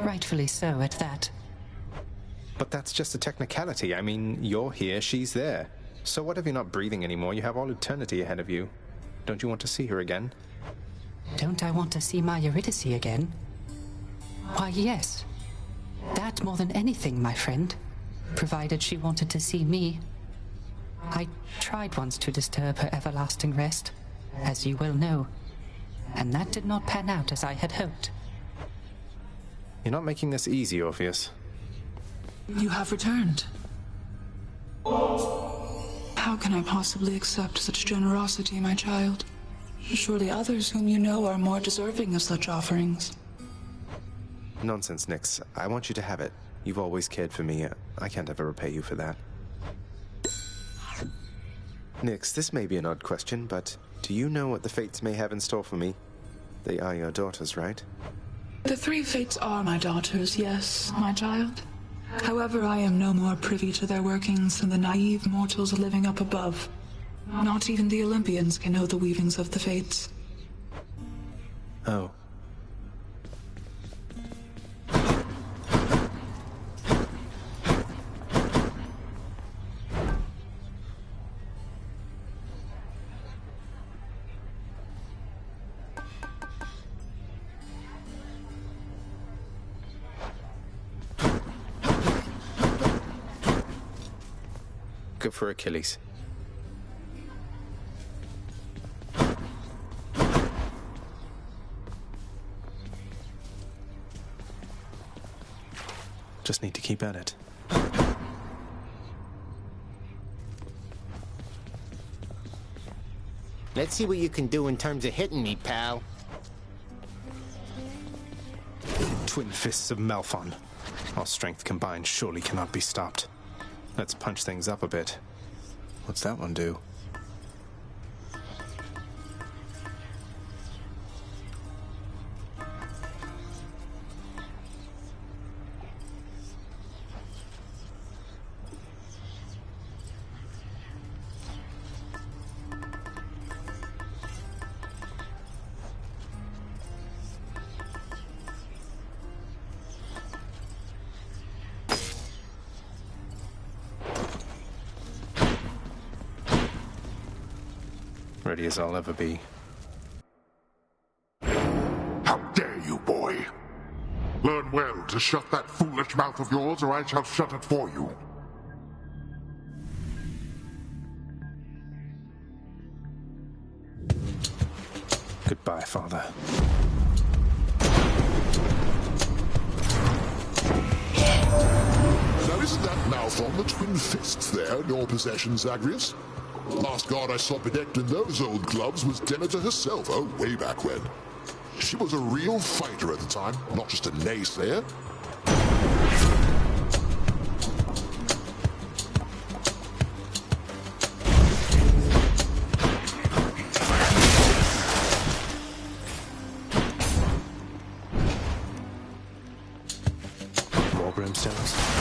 Rightfully so, at that. But that's just a technicality. I mean, you're here, she's there. So what if you're not breathing anymore? You have all eternity ahead of you. Don't you want to see her again? Don't I want to see my Eurydice again? Why, yes. That more than anything, my friend. Provided she wanted to see me. I tried once to disturb her everlasting rest, as you well know. And that did not pan out as I had hoped. You're not making this easy, Orpheus. You have returned. How can I possibly accept such generosity, my child? Surely others whom you know are more deserving of such offerings. Nonsense, Nyx. I want you to have it. You've always cared for me. I can't ever repay you for that. Nyx, this may be an odd question, but do you know what the fates may have in store for me? They are your daughters, right? The three fates are my daughters, yes, my child. However, I am no more privy to their workings than the naive mortals living up above. Not even the Olympians can know the weavings of the fates. Oh. Go for Achilles. Just need to keep at it. Let's see what you can do in terms of hitting me, pal. Twin fists of Malphon. Our strength combined surely cannot be stopped. Let's punch things up a bit. What's that one do? Ready as I'll ever be. How dare you, boy! Learn well to shut that foolish mouth of yours, or I shall shut it for you. Goodbye, Father. Now isn't that mouth on the twin fists there in your possession, Zagreus? Last guard I saw bedecked in those old gloves was Demeter herself, oh, way back when. She was a real fighter at the time, not just a naysayer. More brimstones.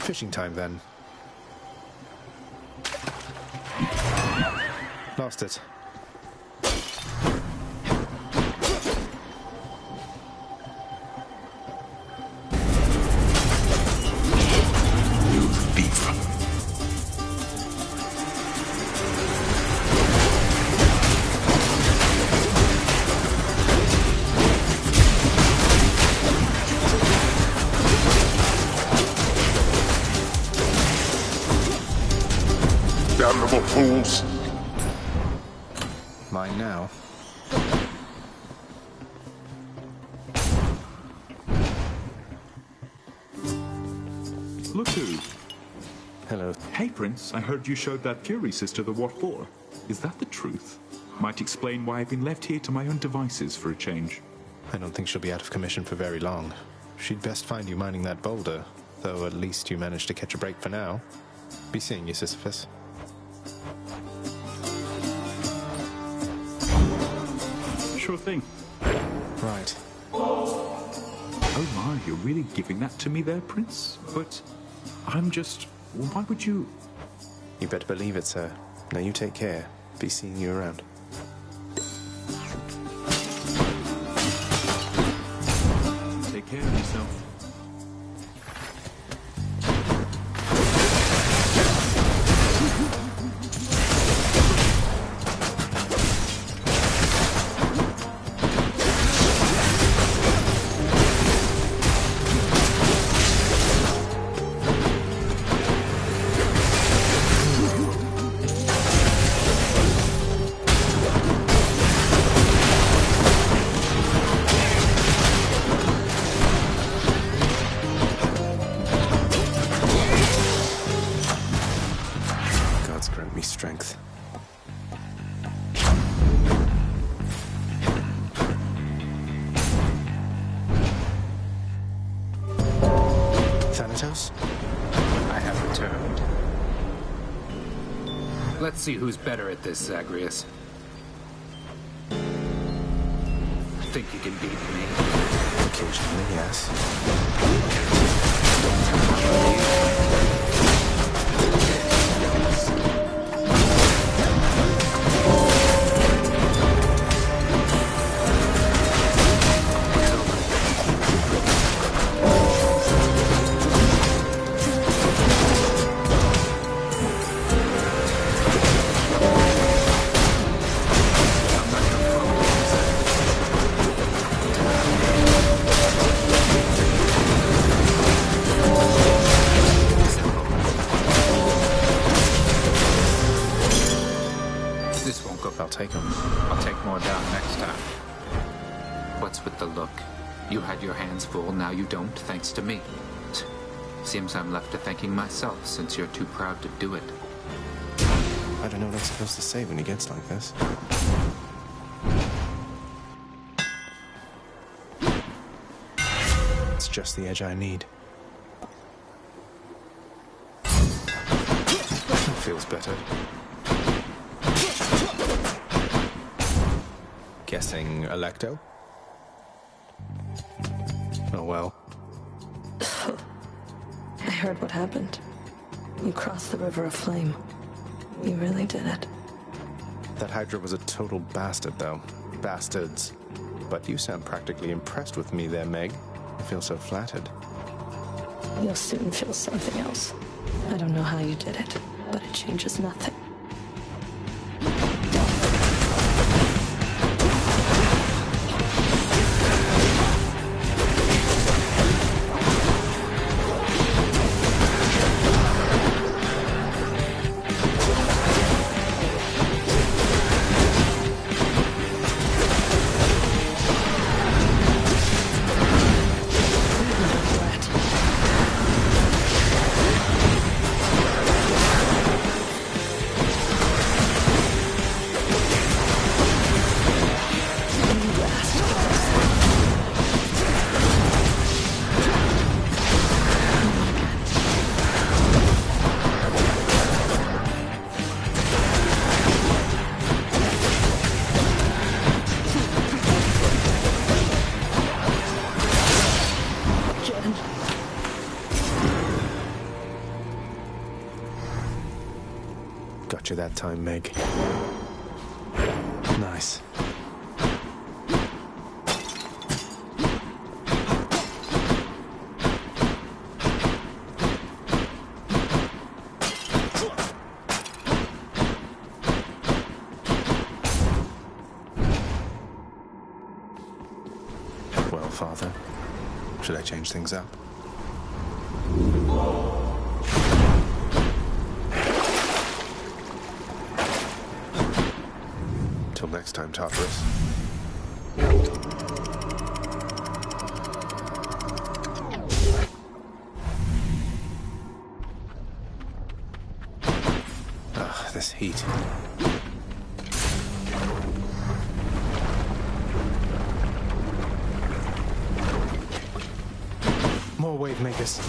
Fishing time, then. Lost it. Damnable fools! Mine now. Look who. Hello. Hey, Prince, I heard you showed that Fury sister the what for. Is that the truth? Might explain why I've been left here to my own devices for a change. I don't think she'll be out of commission for very long. She'd best find you mining that boulder, though at least you managed to catch a break for now. Be seeing you, Sisyphus. Sure thing. Right. Oh my, you're really giving that to me there, Prince? But I'm just... Why would you... You better believe it, sir. Now you take care. Be seeing you around. Take care of yourself. Strength. Thanatos? I have returned. Let's see who's better at this, Zagreus. Think you can beat me? Occasionally, yes. I'll take more down next time. What's with the look? You had your hands full, now you don't, thanks to me. Seems I'm left to thanking myself, since you're too proud to do it. I don't know what I'm supposed to say when he gets like this. It's just the edge I need. That feels better. Guessing Electo? Oh well. I heard what happened. You crossed the river of flame. You really did it. That Hydra was a total bastard, though. Bastards. But you sound practically impressed with me there, Meg. I feel so flattered. You'll soon feel something else. I don't know how you did it, but it changes nothing. you that time, Meg. Nice. Well, Father, should I change things up? Till next time, Tartarus. Ugh, this heat. More wave makers.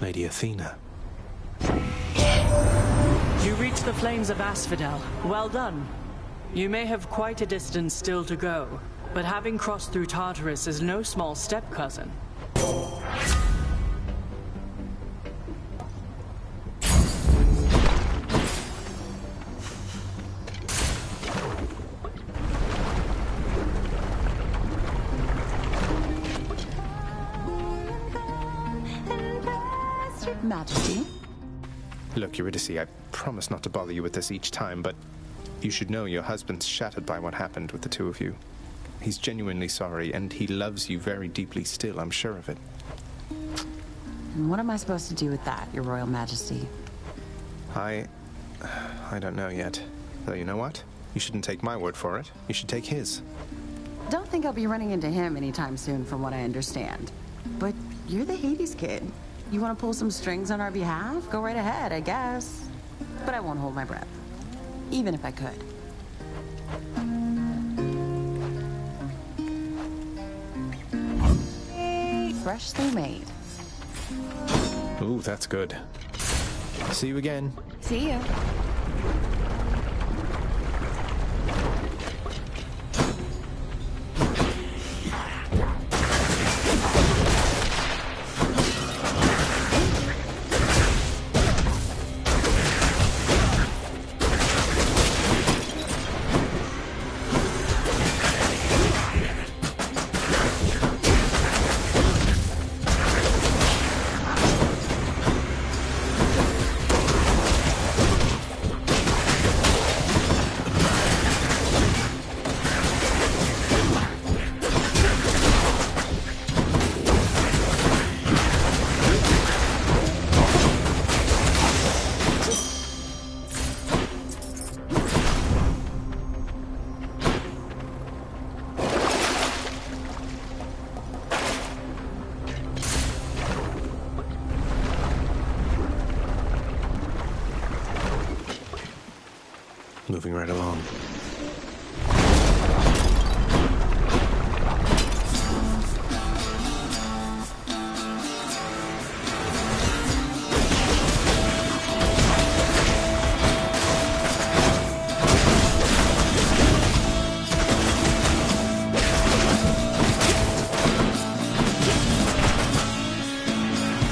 Lady Athena. You reached the flames of Asphodel. Well done. You may have quite a distance still to go, but having crossed through Tartarus is no small step, cousin. Majesty? Look, Eurydice, I promise not to bother you with this each time, but you should know your husband's shattered by what happened with the two of you. He's genuinely sorry, and he loves you very deeply still, I'm sure of it. And what am I supposed to do with that, Your Royal Majesty? I don't know yet. Though you know what? You shouldn't take my word for it. You should take his. Don't think I'll be running into him anytime soon, from what I understand. But you're the Hades kid. You want to pull some strings on our behalf? Go right ahead, I guess. But I won't hold my breath. Even if I could. Freshly made. Ooh, that's good. See you again. See you. Moving right along.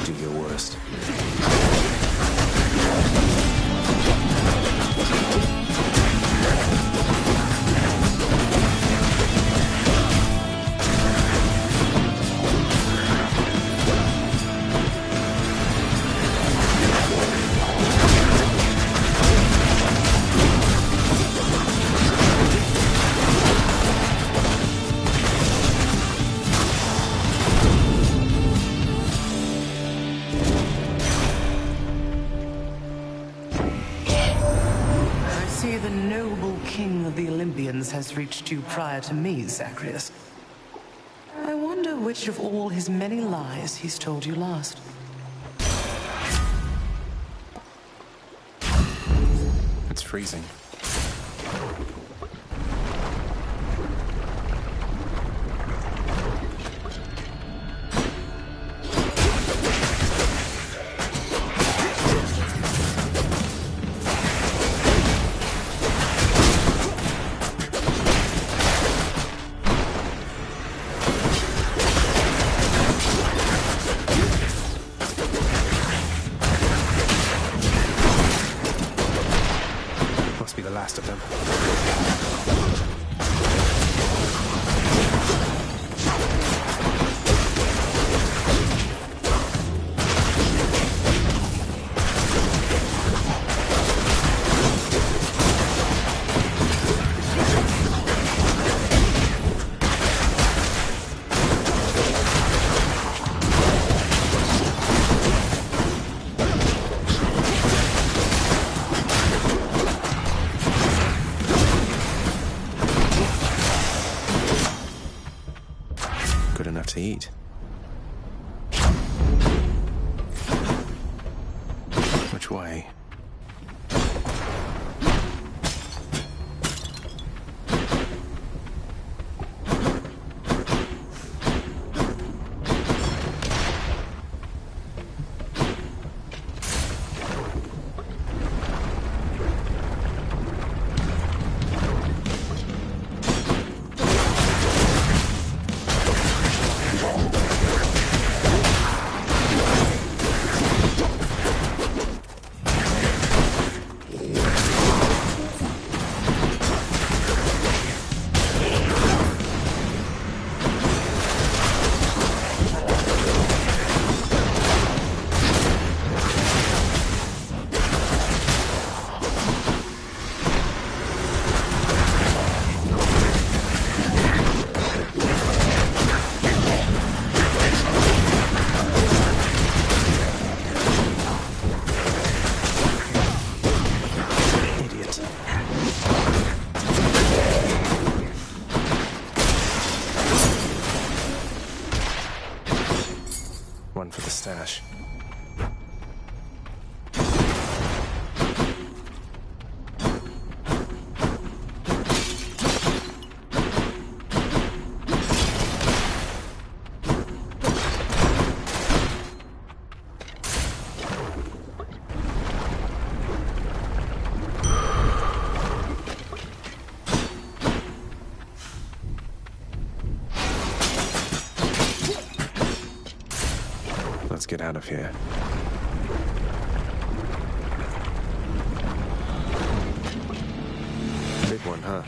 Do your worst. Has reached you prior to me, Zagreus. I wonder which of all his many lies he's told you last. It's freezing. Must be the last of them. Good enough to eat. Which way? One for the stash. Let's get out of here. Big one, huh?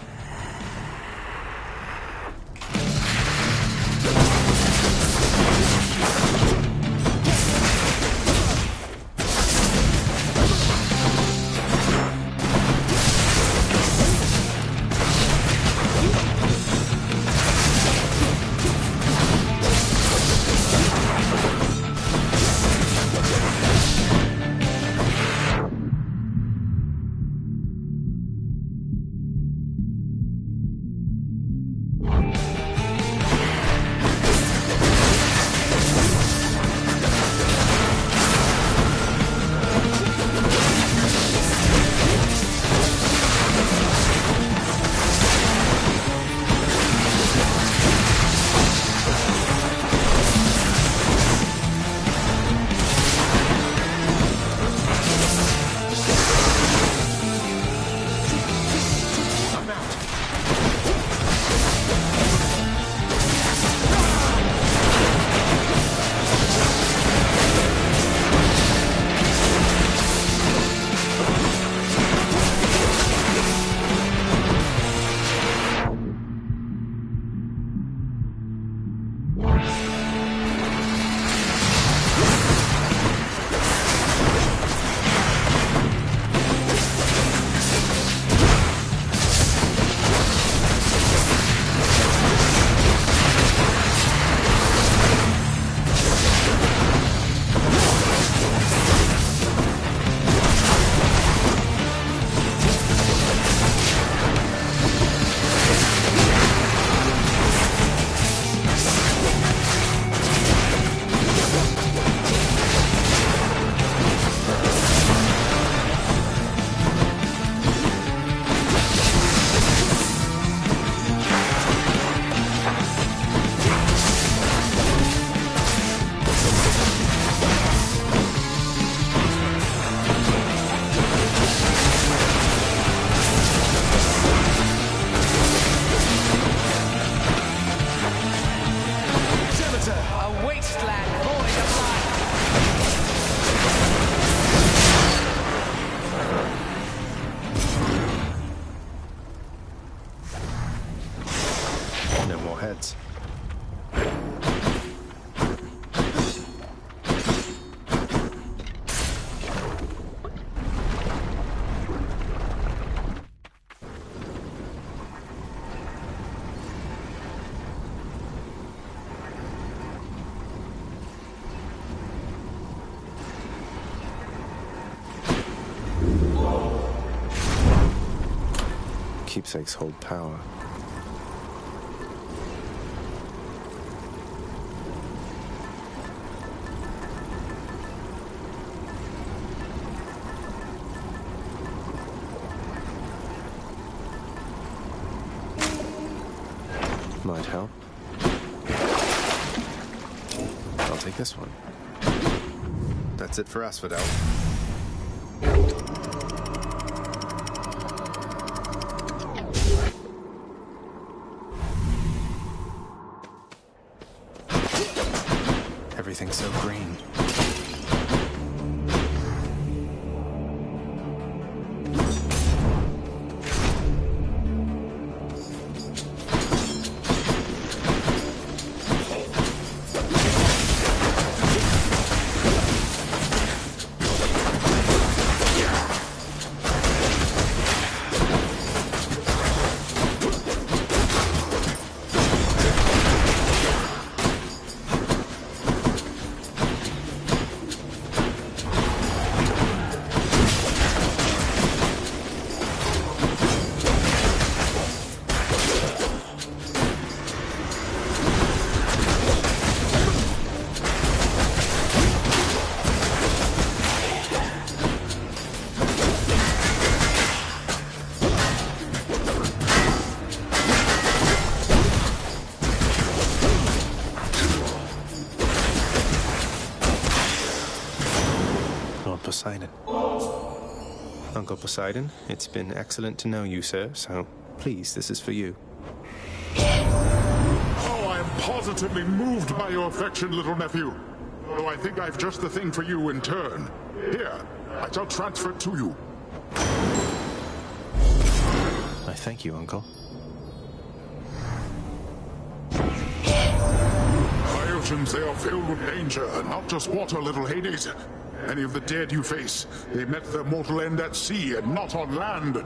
Keepsakes hold power. Might help. I'll take this one. That's it for Asphodel. Everything's so green. Poseidon. Uncle Poseidon, it's been excellent to know you, sir, so please, this is for you. Oh, I am positively moved by your affection, little nephew. Though I think I've just the thing for you in turn. Here, I shall transfer it to you. I thank you, Uncle. My oceans, they are filled with danger, not just water, little Hades. Any of the dead you face, they met their mortal end at sea and not on land.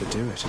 should do it.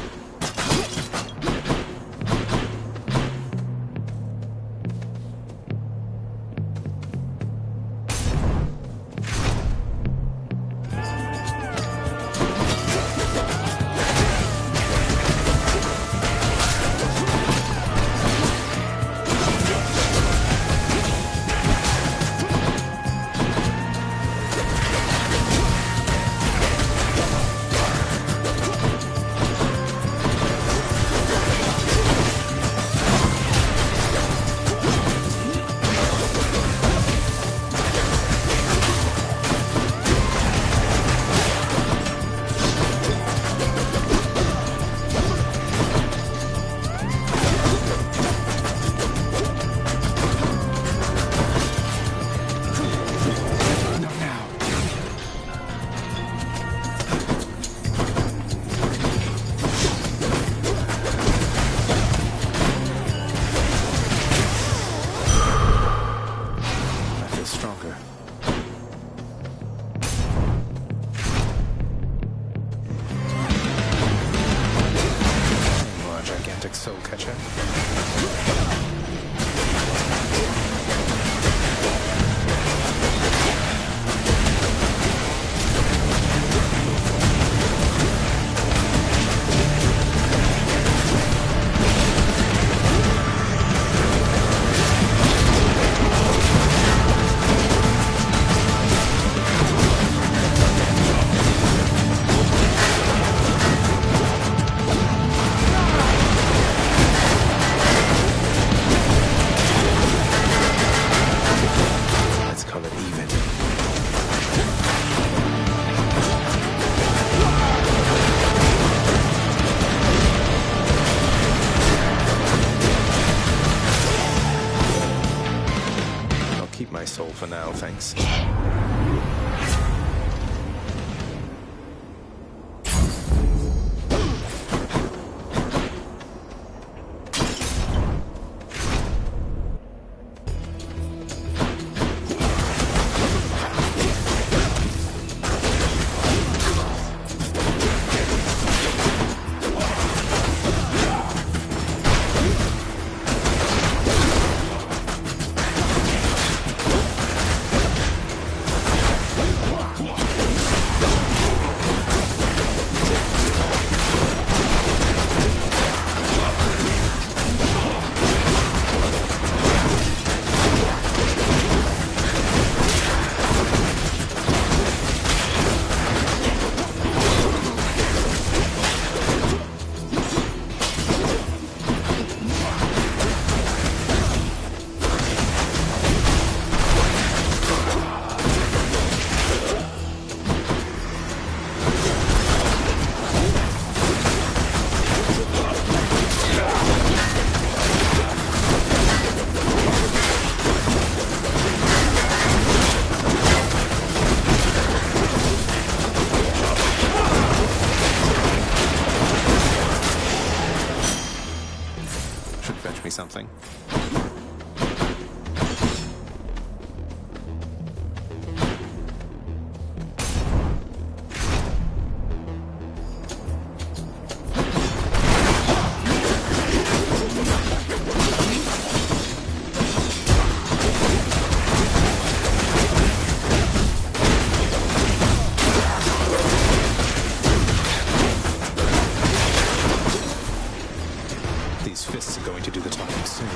well, thanks. Something. These fists are going to do the talking soon.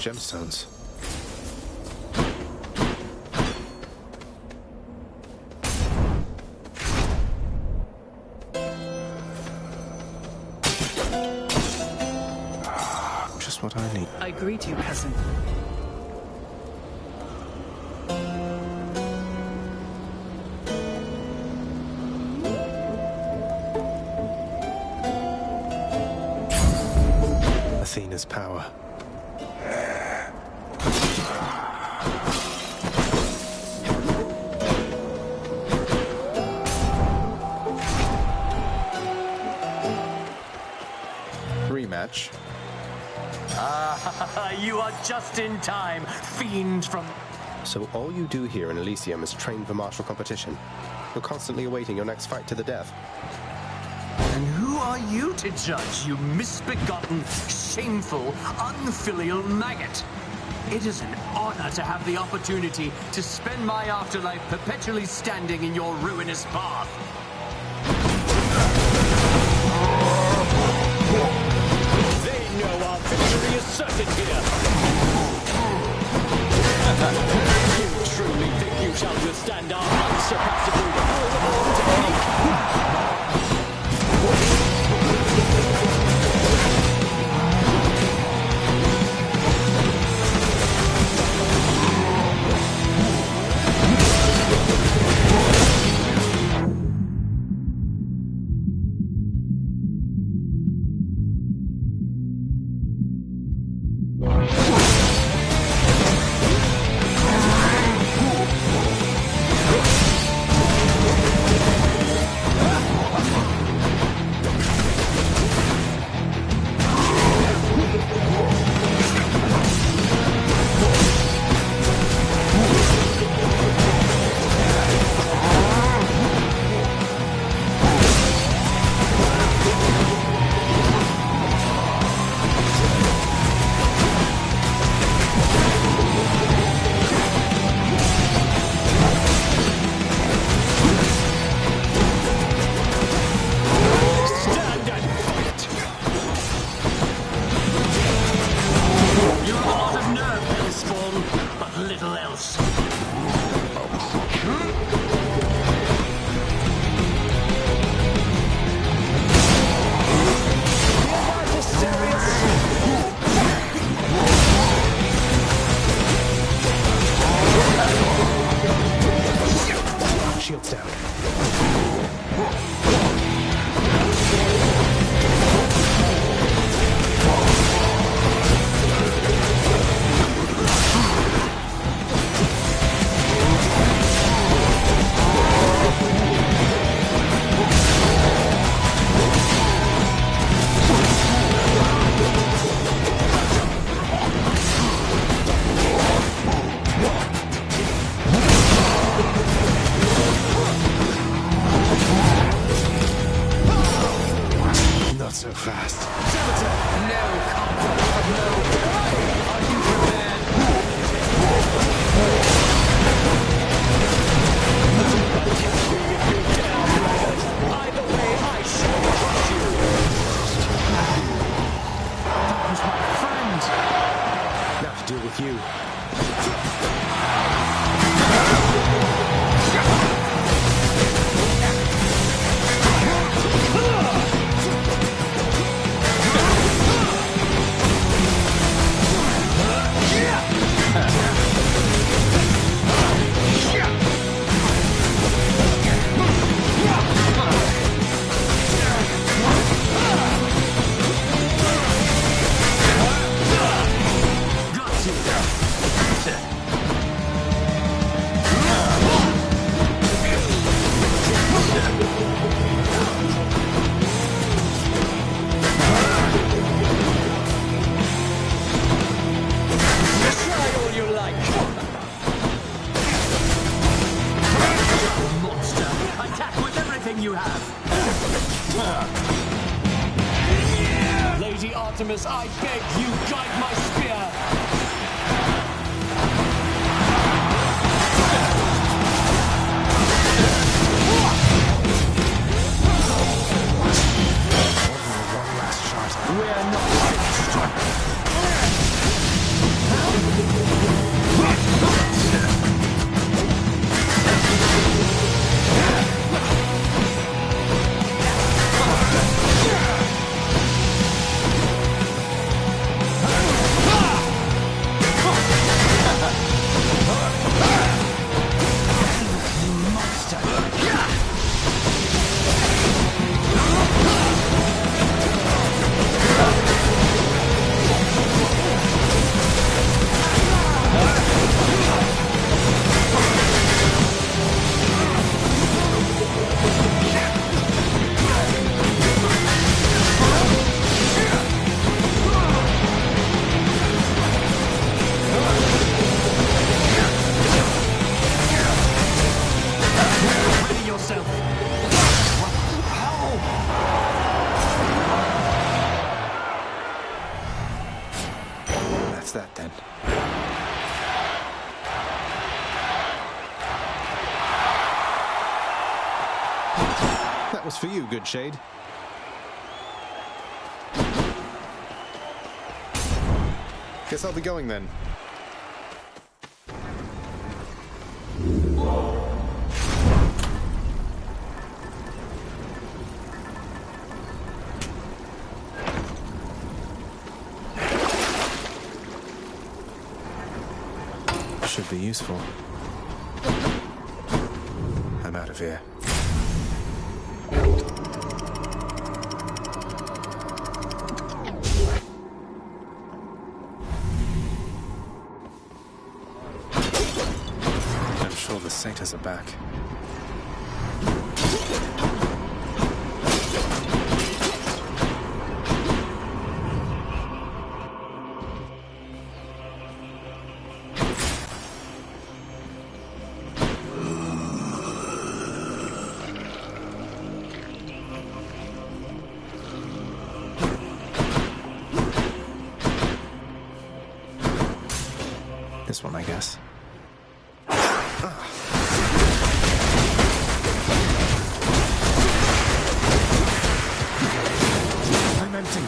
Gemstones. Just what I need. I greet you, peasant. Athena's power. Rematch. Ah, you are just in time, fiend from... So all you do here in Elysium is train for martial competition. You're constantly awaiting your next fight to the death. And who are you to judge, you misbegotten, shameful, unfilial maggot? It is an honor to have the opportunity to spend my afterlife perpetually standing in your ruinous path. They know our victory is certain here. You truly think you shall withstand our unsurpassable hell-born technique? Shields down. Not so fast. Saboteur! No comfort, no. Are you prepared? Either way, I shall crush you. That was my friend. Now to deal with you. You have. Lady Artemis, I beg you, guide my spear. One last shot. We're not finished. That's that then. was for you, good shade. Guess I'll be going then. Should be useful. I'm out of here. I'm sure the satyrs are back. This one, I guess. I'm empty.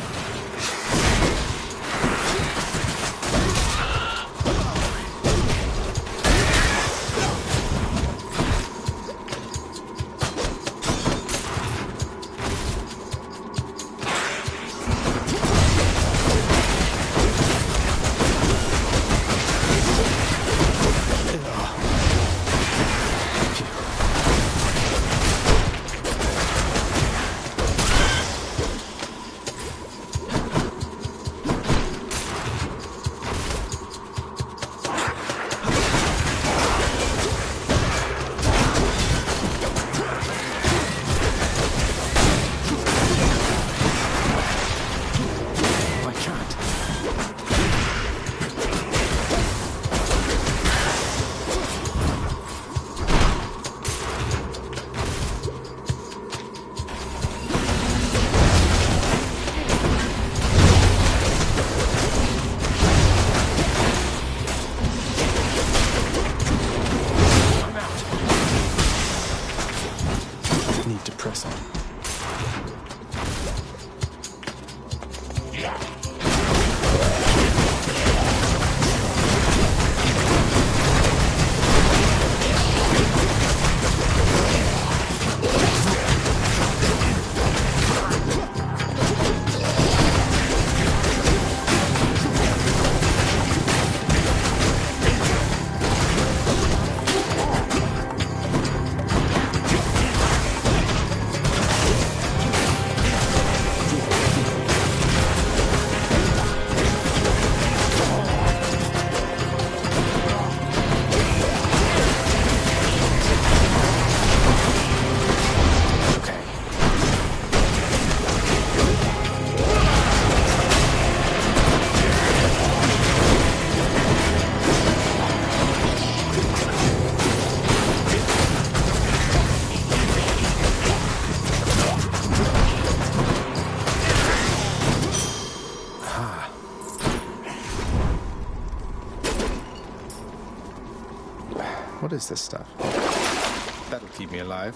What is this stuff? That'll keep me alive.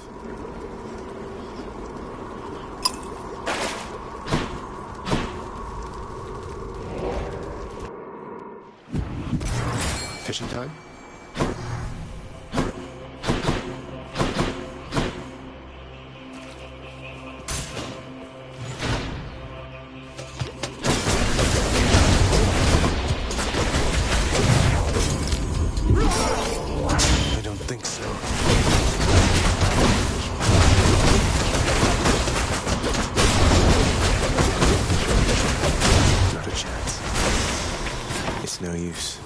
Fishing time? No use.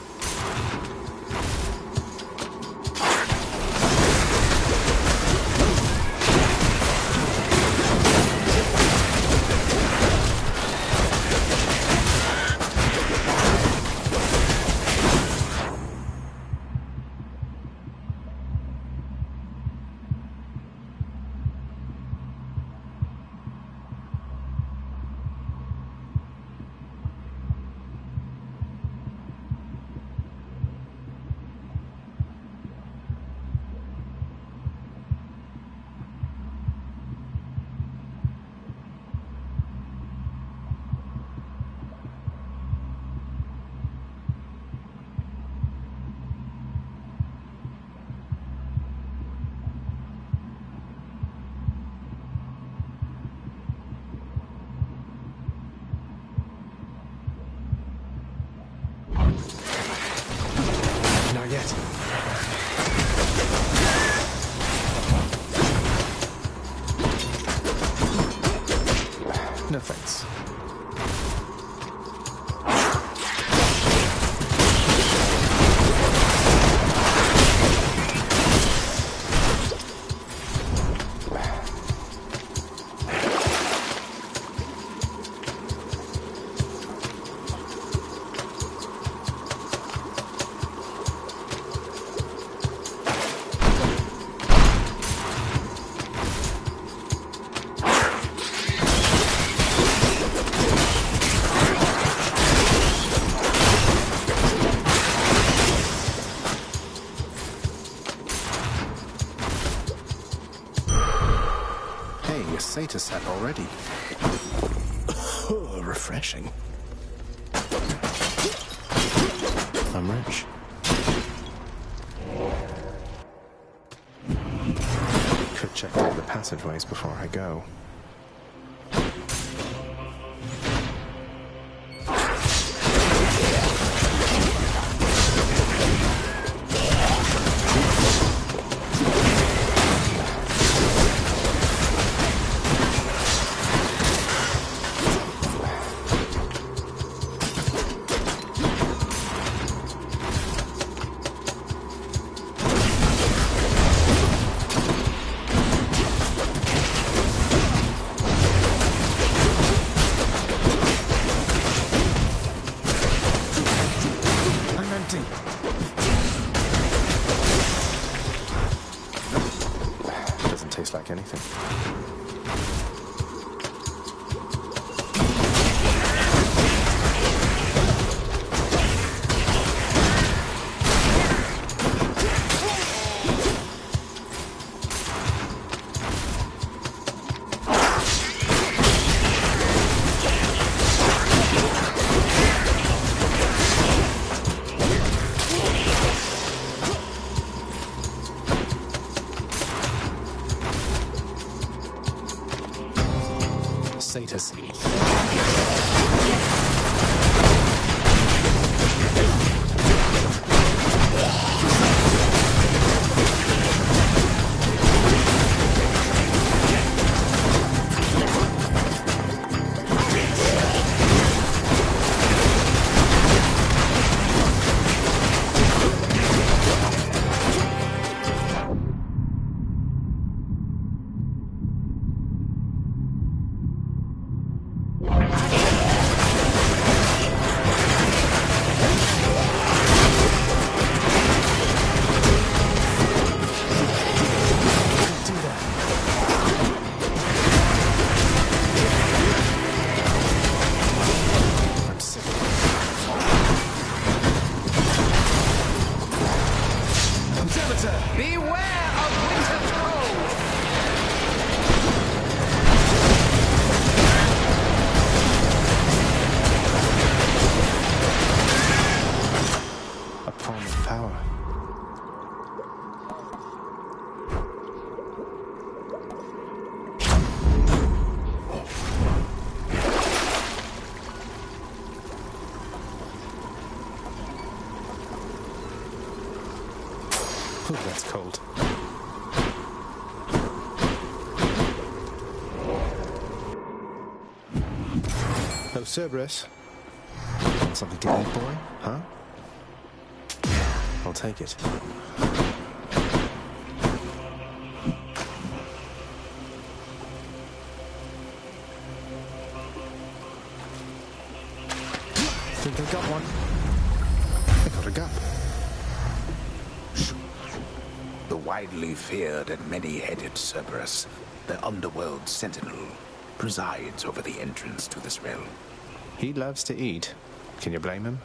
No thanks. Satyr set already. Oh, refreshing. I'm rich. Could check out the passageways before I go. Doesn't taste like anything. Satyrs. Beware of winter's cold! A palm of power. Oh, that's cold. Oh, Cerberus. Want something to eat, boy? Huh? I'll take it. Think I got one. I got a gap. The widely feared and many-headed Cerberus, the underworld sentinel, presides over the entrance to this realm. He loves to eat. Can you blame him?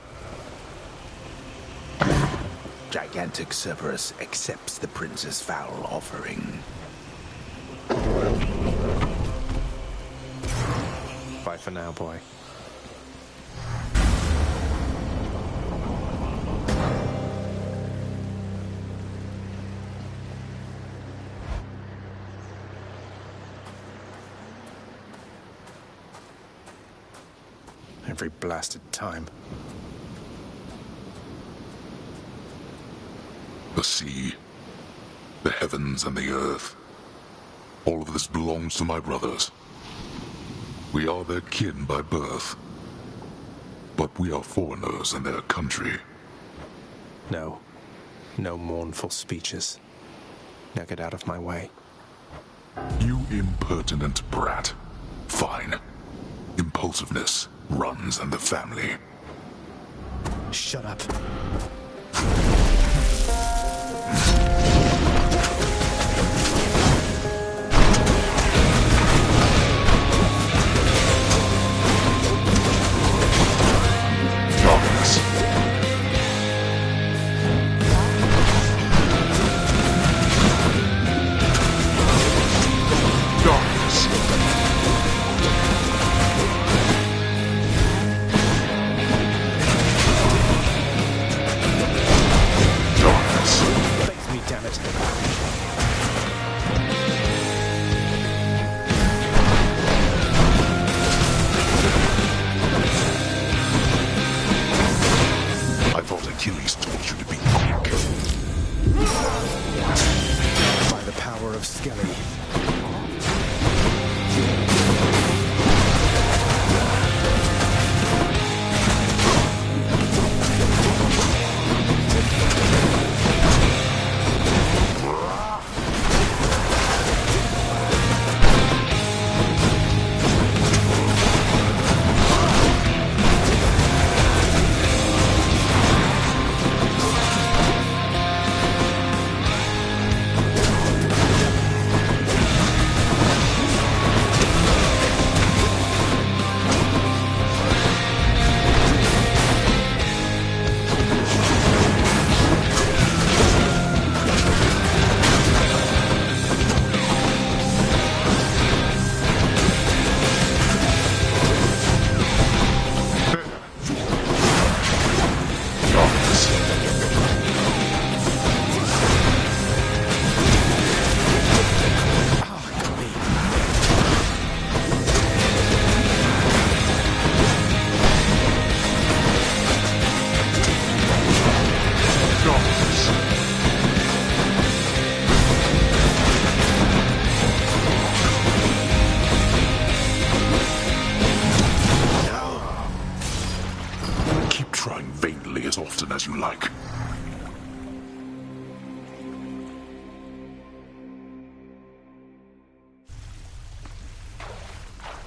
Gigantic Cerberus accepts the prince's foul offering. Bye for now, boy. Every blasted time. The sea, the heavens and the earth. All of this belongs to my brothers. We are their kin by birth. But we are foreigners in their country. No. No mournful speeches. Now get out of my way. You impertinent brat. Fine. Impulsiveness runs in the family. Shut up. As you like.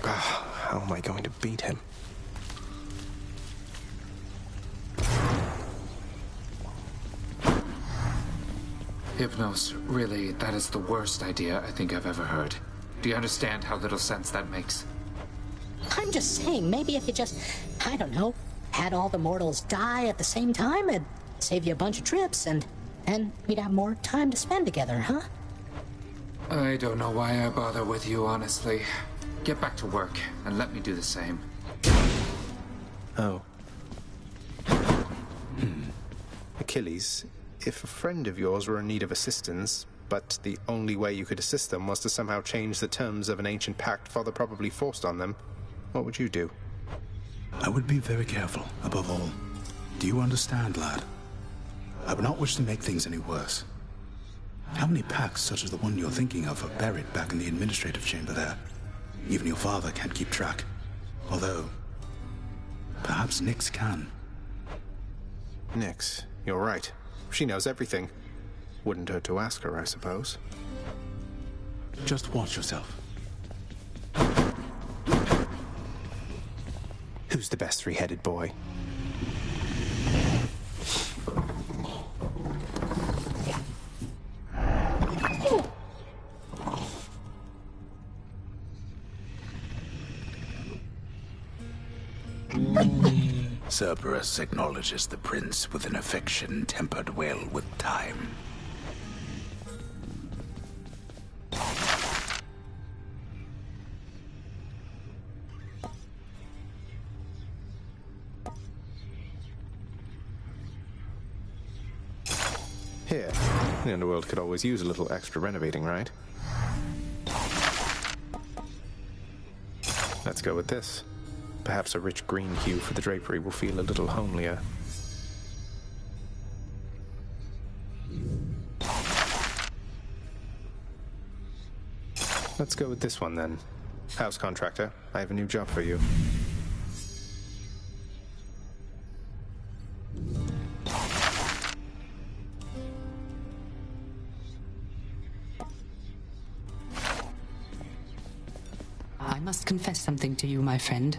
How am I going to beat him? Hypnos, really, that is the worst idea I think I've ever heard. Do you understand how little sense that makes? I'm just saying, maybe if you just, I don't know, had all the mortals die at the same time, it'd save you a bunch of trips, and we'd have more time to spend together, huh? I don't know why I bother with you, honestly. Get back to work, and let me do the same. Oh. Achilles, if a friend of yours were in need of assistance, but the only way you could assist them was to somehow change the terms of an ancient pact Father probably forced on them, what would you do? I would be very careful, above all. Do you understand, lad? I would not wish to make things any worse. How many pacts such as the one you're thinking of are buried back in the administrative chamber there? Even your father can't keep track. Although, perhaps Nyx can. Nyx, you're right. She knows everything. Wouldn't hurt to ask her, I suppose. Just watch yourself. Who's the best three-headed boy? Cerberus acknowledges the prince with an affection tempered well with time. Here, the underworld could always use a little extra renovating, right? Let's go with this. Perhaps a rich green hue for the drapery will feel a little homelier. Let's go with this one then. House contractor, I have a new job for you. I must confess something to you, my friend.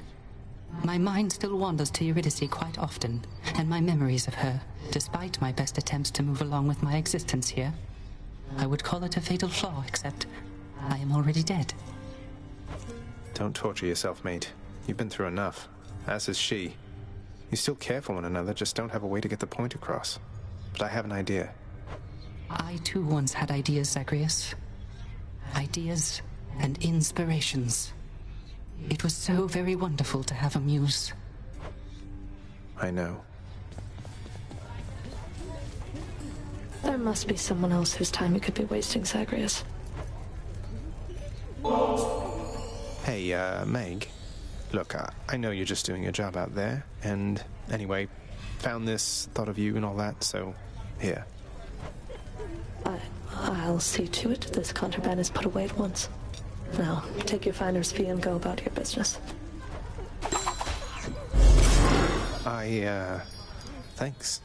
My mind still wanders to Eurydice quite often, and my memories of her, despite my best attempts to move along with my existence here. I would call it a fatal flaw, except I am already dead. Don't torture yourself, mate. You've been through enough, as has she. You still care for one another, just don't have a way to get the point across. But I have an idea. I too once had ideas, Zagreus. Ideas and inspirations. It was so very wonderful to have a muse. I know. There must be someone else whose time you could be wasting, Zagreus. Hey, Meg. Look, I know you're just doing your job out there, and anyway, found this, thought of you and all that, so here. I'll see to it this contraband is put away at once. Now, take your finder's fee and go about your business. Thanks.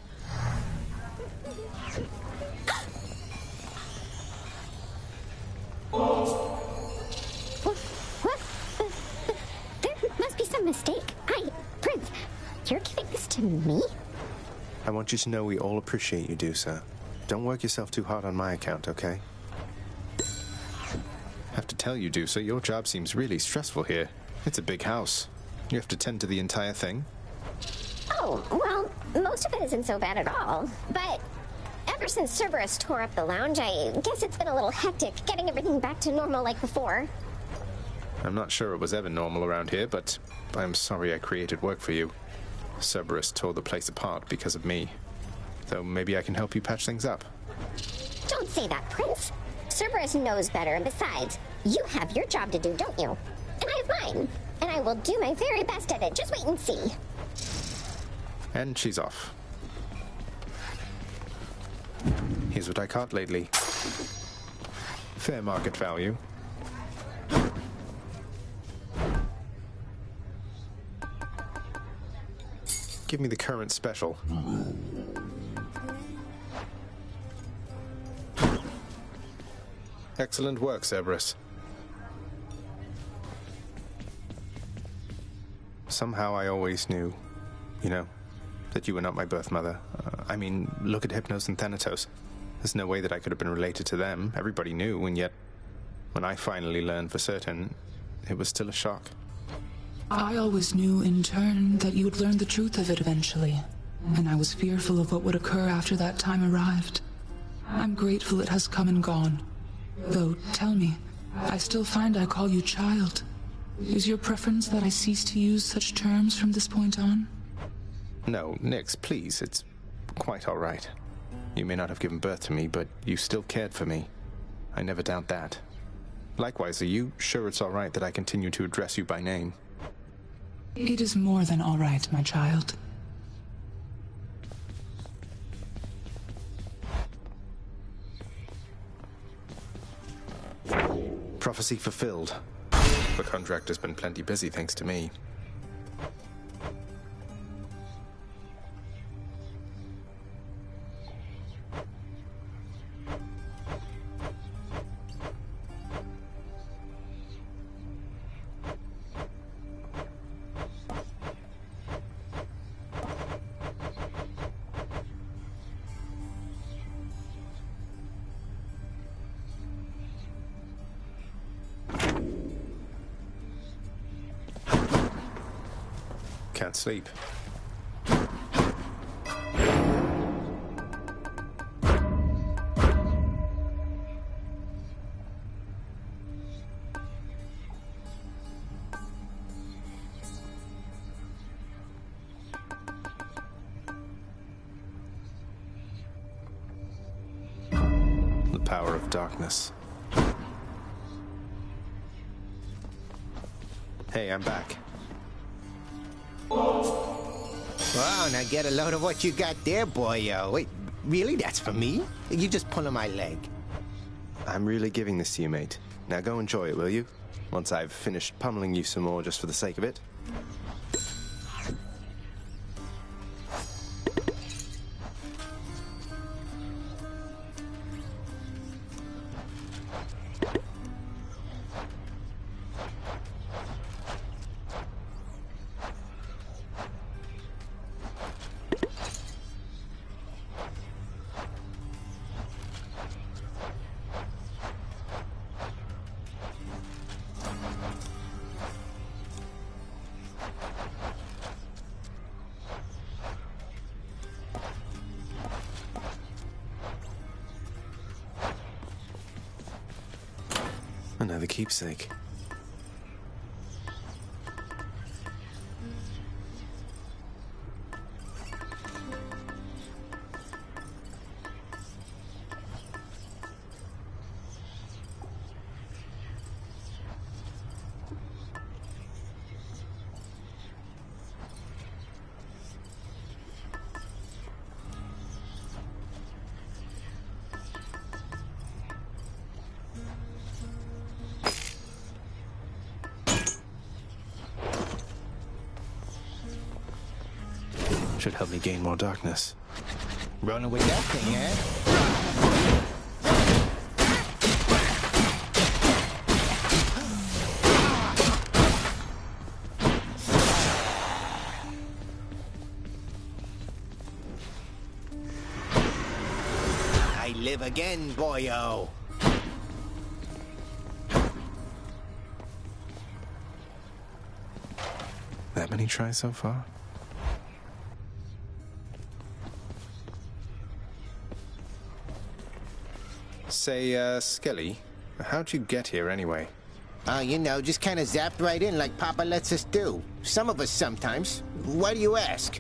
There must be some mistake. Prince, you're giving this to me? I want you to know we all appreciate you, Dusa. Don't work yourself too hard on my account, okay? I have to tell you, Dusa, your job seems really stressful here. It's a big house. You have to tend to the entire thing. Oh, well, most of it isn't so bad at all. But ever since Cerberus tore up the lounge, I guess it's been a little hectic getting everything back to normal like before. I'm not sure it was ever normal around here, but I'm sorry I created work for you. Cerberus tore the place apart because of me. Though maybe I can help you patch things up. Don't say that, Prince. Cerberus knows better, and besides, you have your job to do, don't you? And I have mine. And I will do my very best at it. Just wait and see. And she's off. Here's what I caught lately. Fair market value. Give me the current special. Excellent work, Cerberus. Somehow I always knew, that you were not my birth mother. I mean, look at Hypnos and Thanatos. There's no way that I could have been related to them. Everybody knew, and yet, when I finally learned for certain, it was still a shock. I always knew, in turn, that you would learn the truth of it eventually, and I was fearful of what would occur after that time arrived. I'm grateful it has come and gone. Though, tell me, I still find I call you child. Is your preference that I cease to use such terms from this point on? No, Nix, please, it's quite all right. You may not have given birth to me, but you still cared for me. I never doubt that. Likewise, are you sure it's all right that I continue to address you by name? It is more than all right, my child. Prophecy fulfilled. The contractor's been plenty busy thanks to me. Can't sleep. The power of darkness. Hey, I'm back. Wow, now get a load of what you got there, boyo. Wait, really? That's for me? You just pulling my leg. I'm really giving this to you, mate. Now go enjoy it, will you? once I've finished pummeling you some more just for the sake of it. Another keepsake. Should help me gain more darkness. Running with that thing, eh? I live again, boyo. That many tries so far? Say, Skelly, how'd you get here anyway? You know, just kind of zapped right in like Papa lets us do. Some of us sometimes. Why do you ask?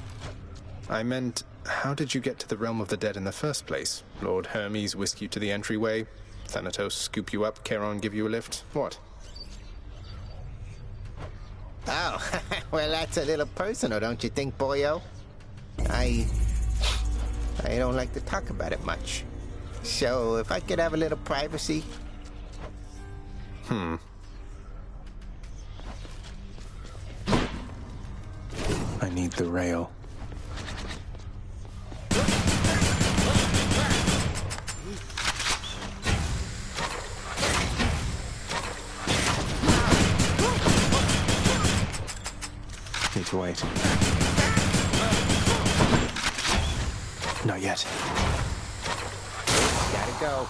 I meant, how did you get to the realm of the dead in the first place? Lord Hermes whisk you to the entryway? Thanatos scoop you up, Charon give you a lift? What? Oh, well, that's a little personal, don't you think, boyo? I don't like to talk about it much. So, if I could have a little privacy... I need the rail. Need to wait. Not yet. Gotta go.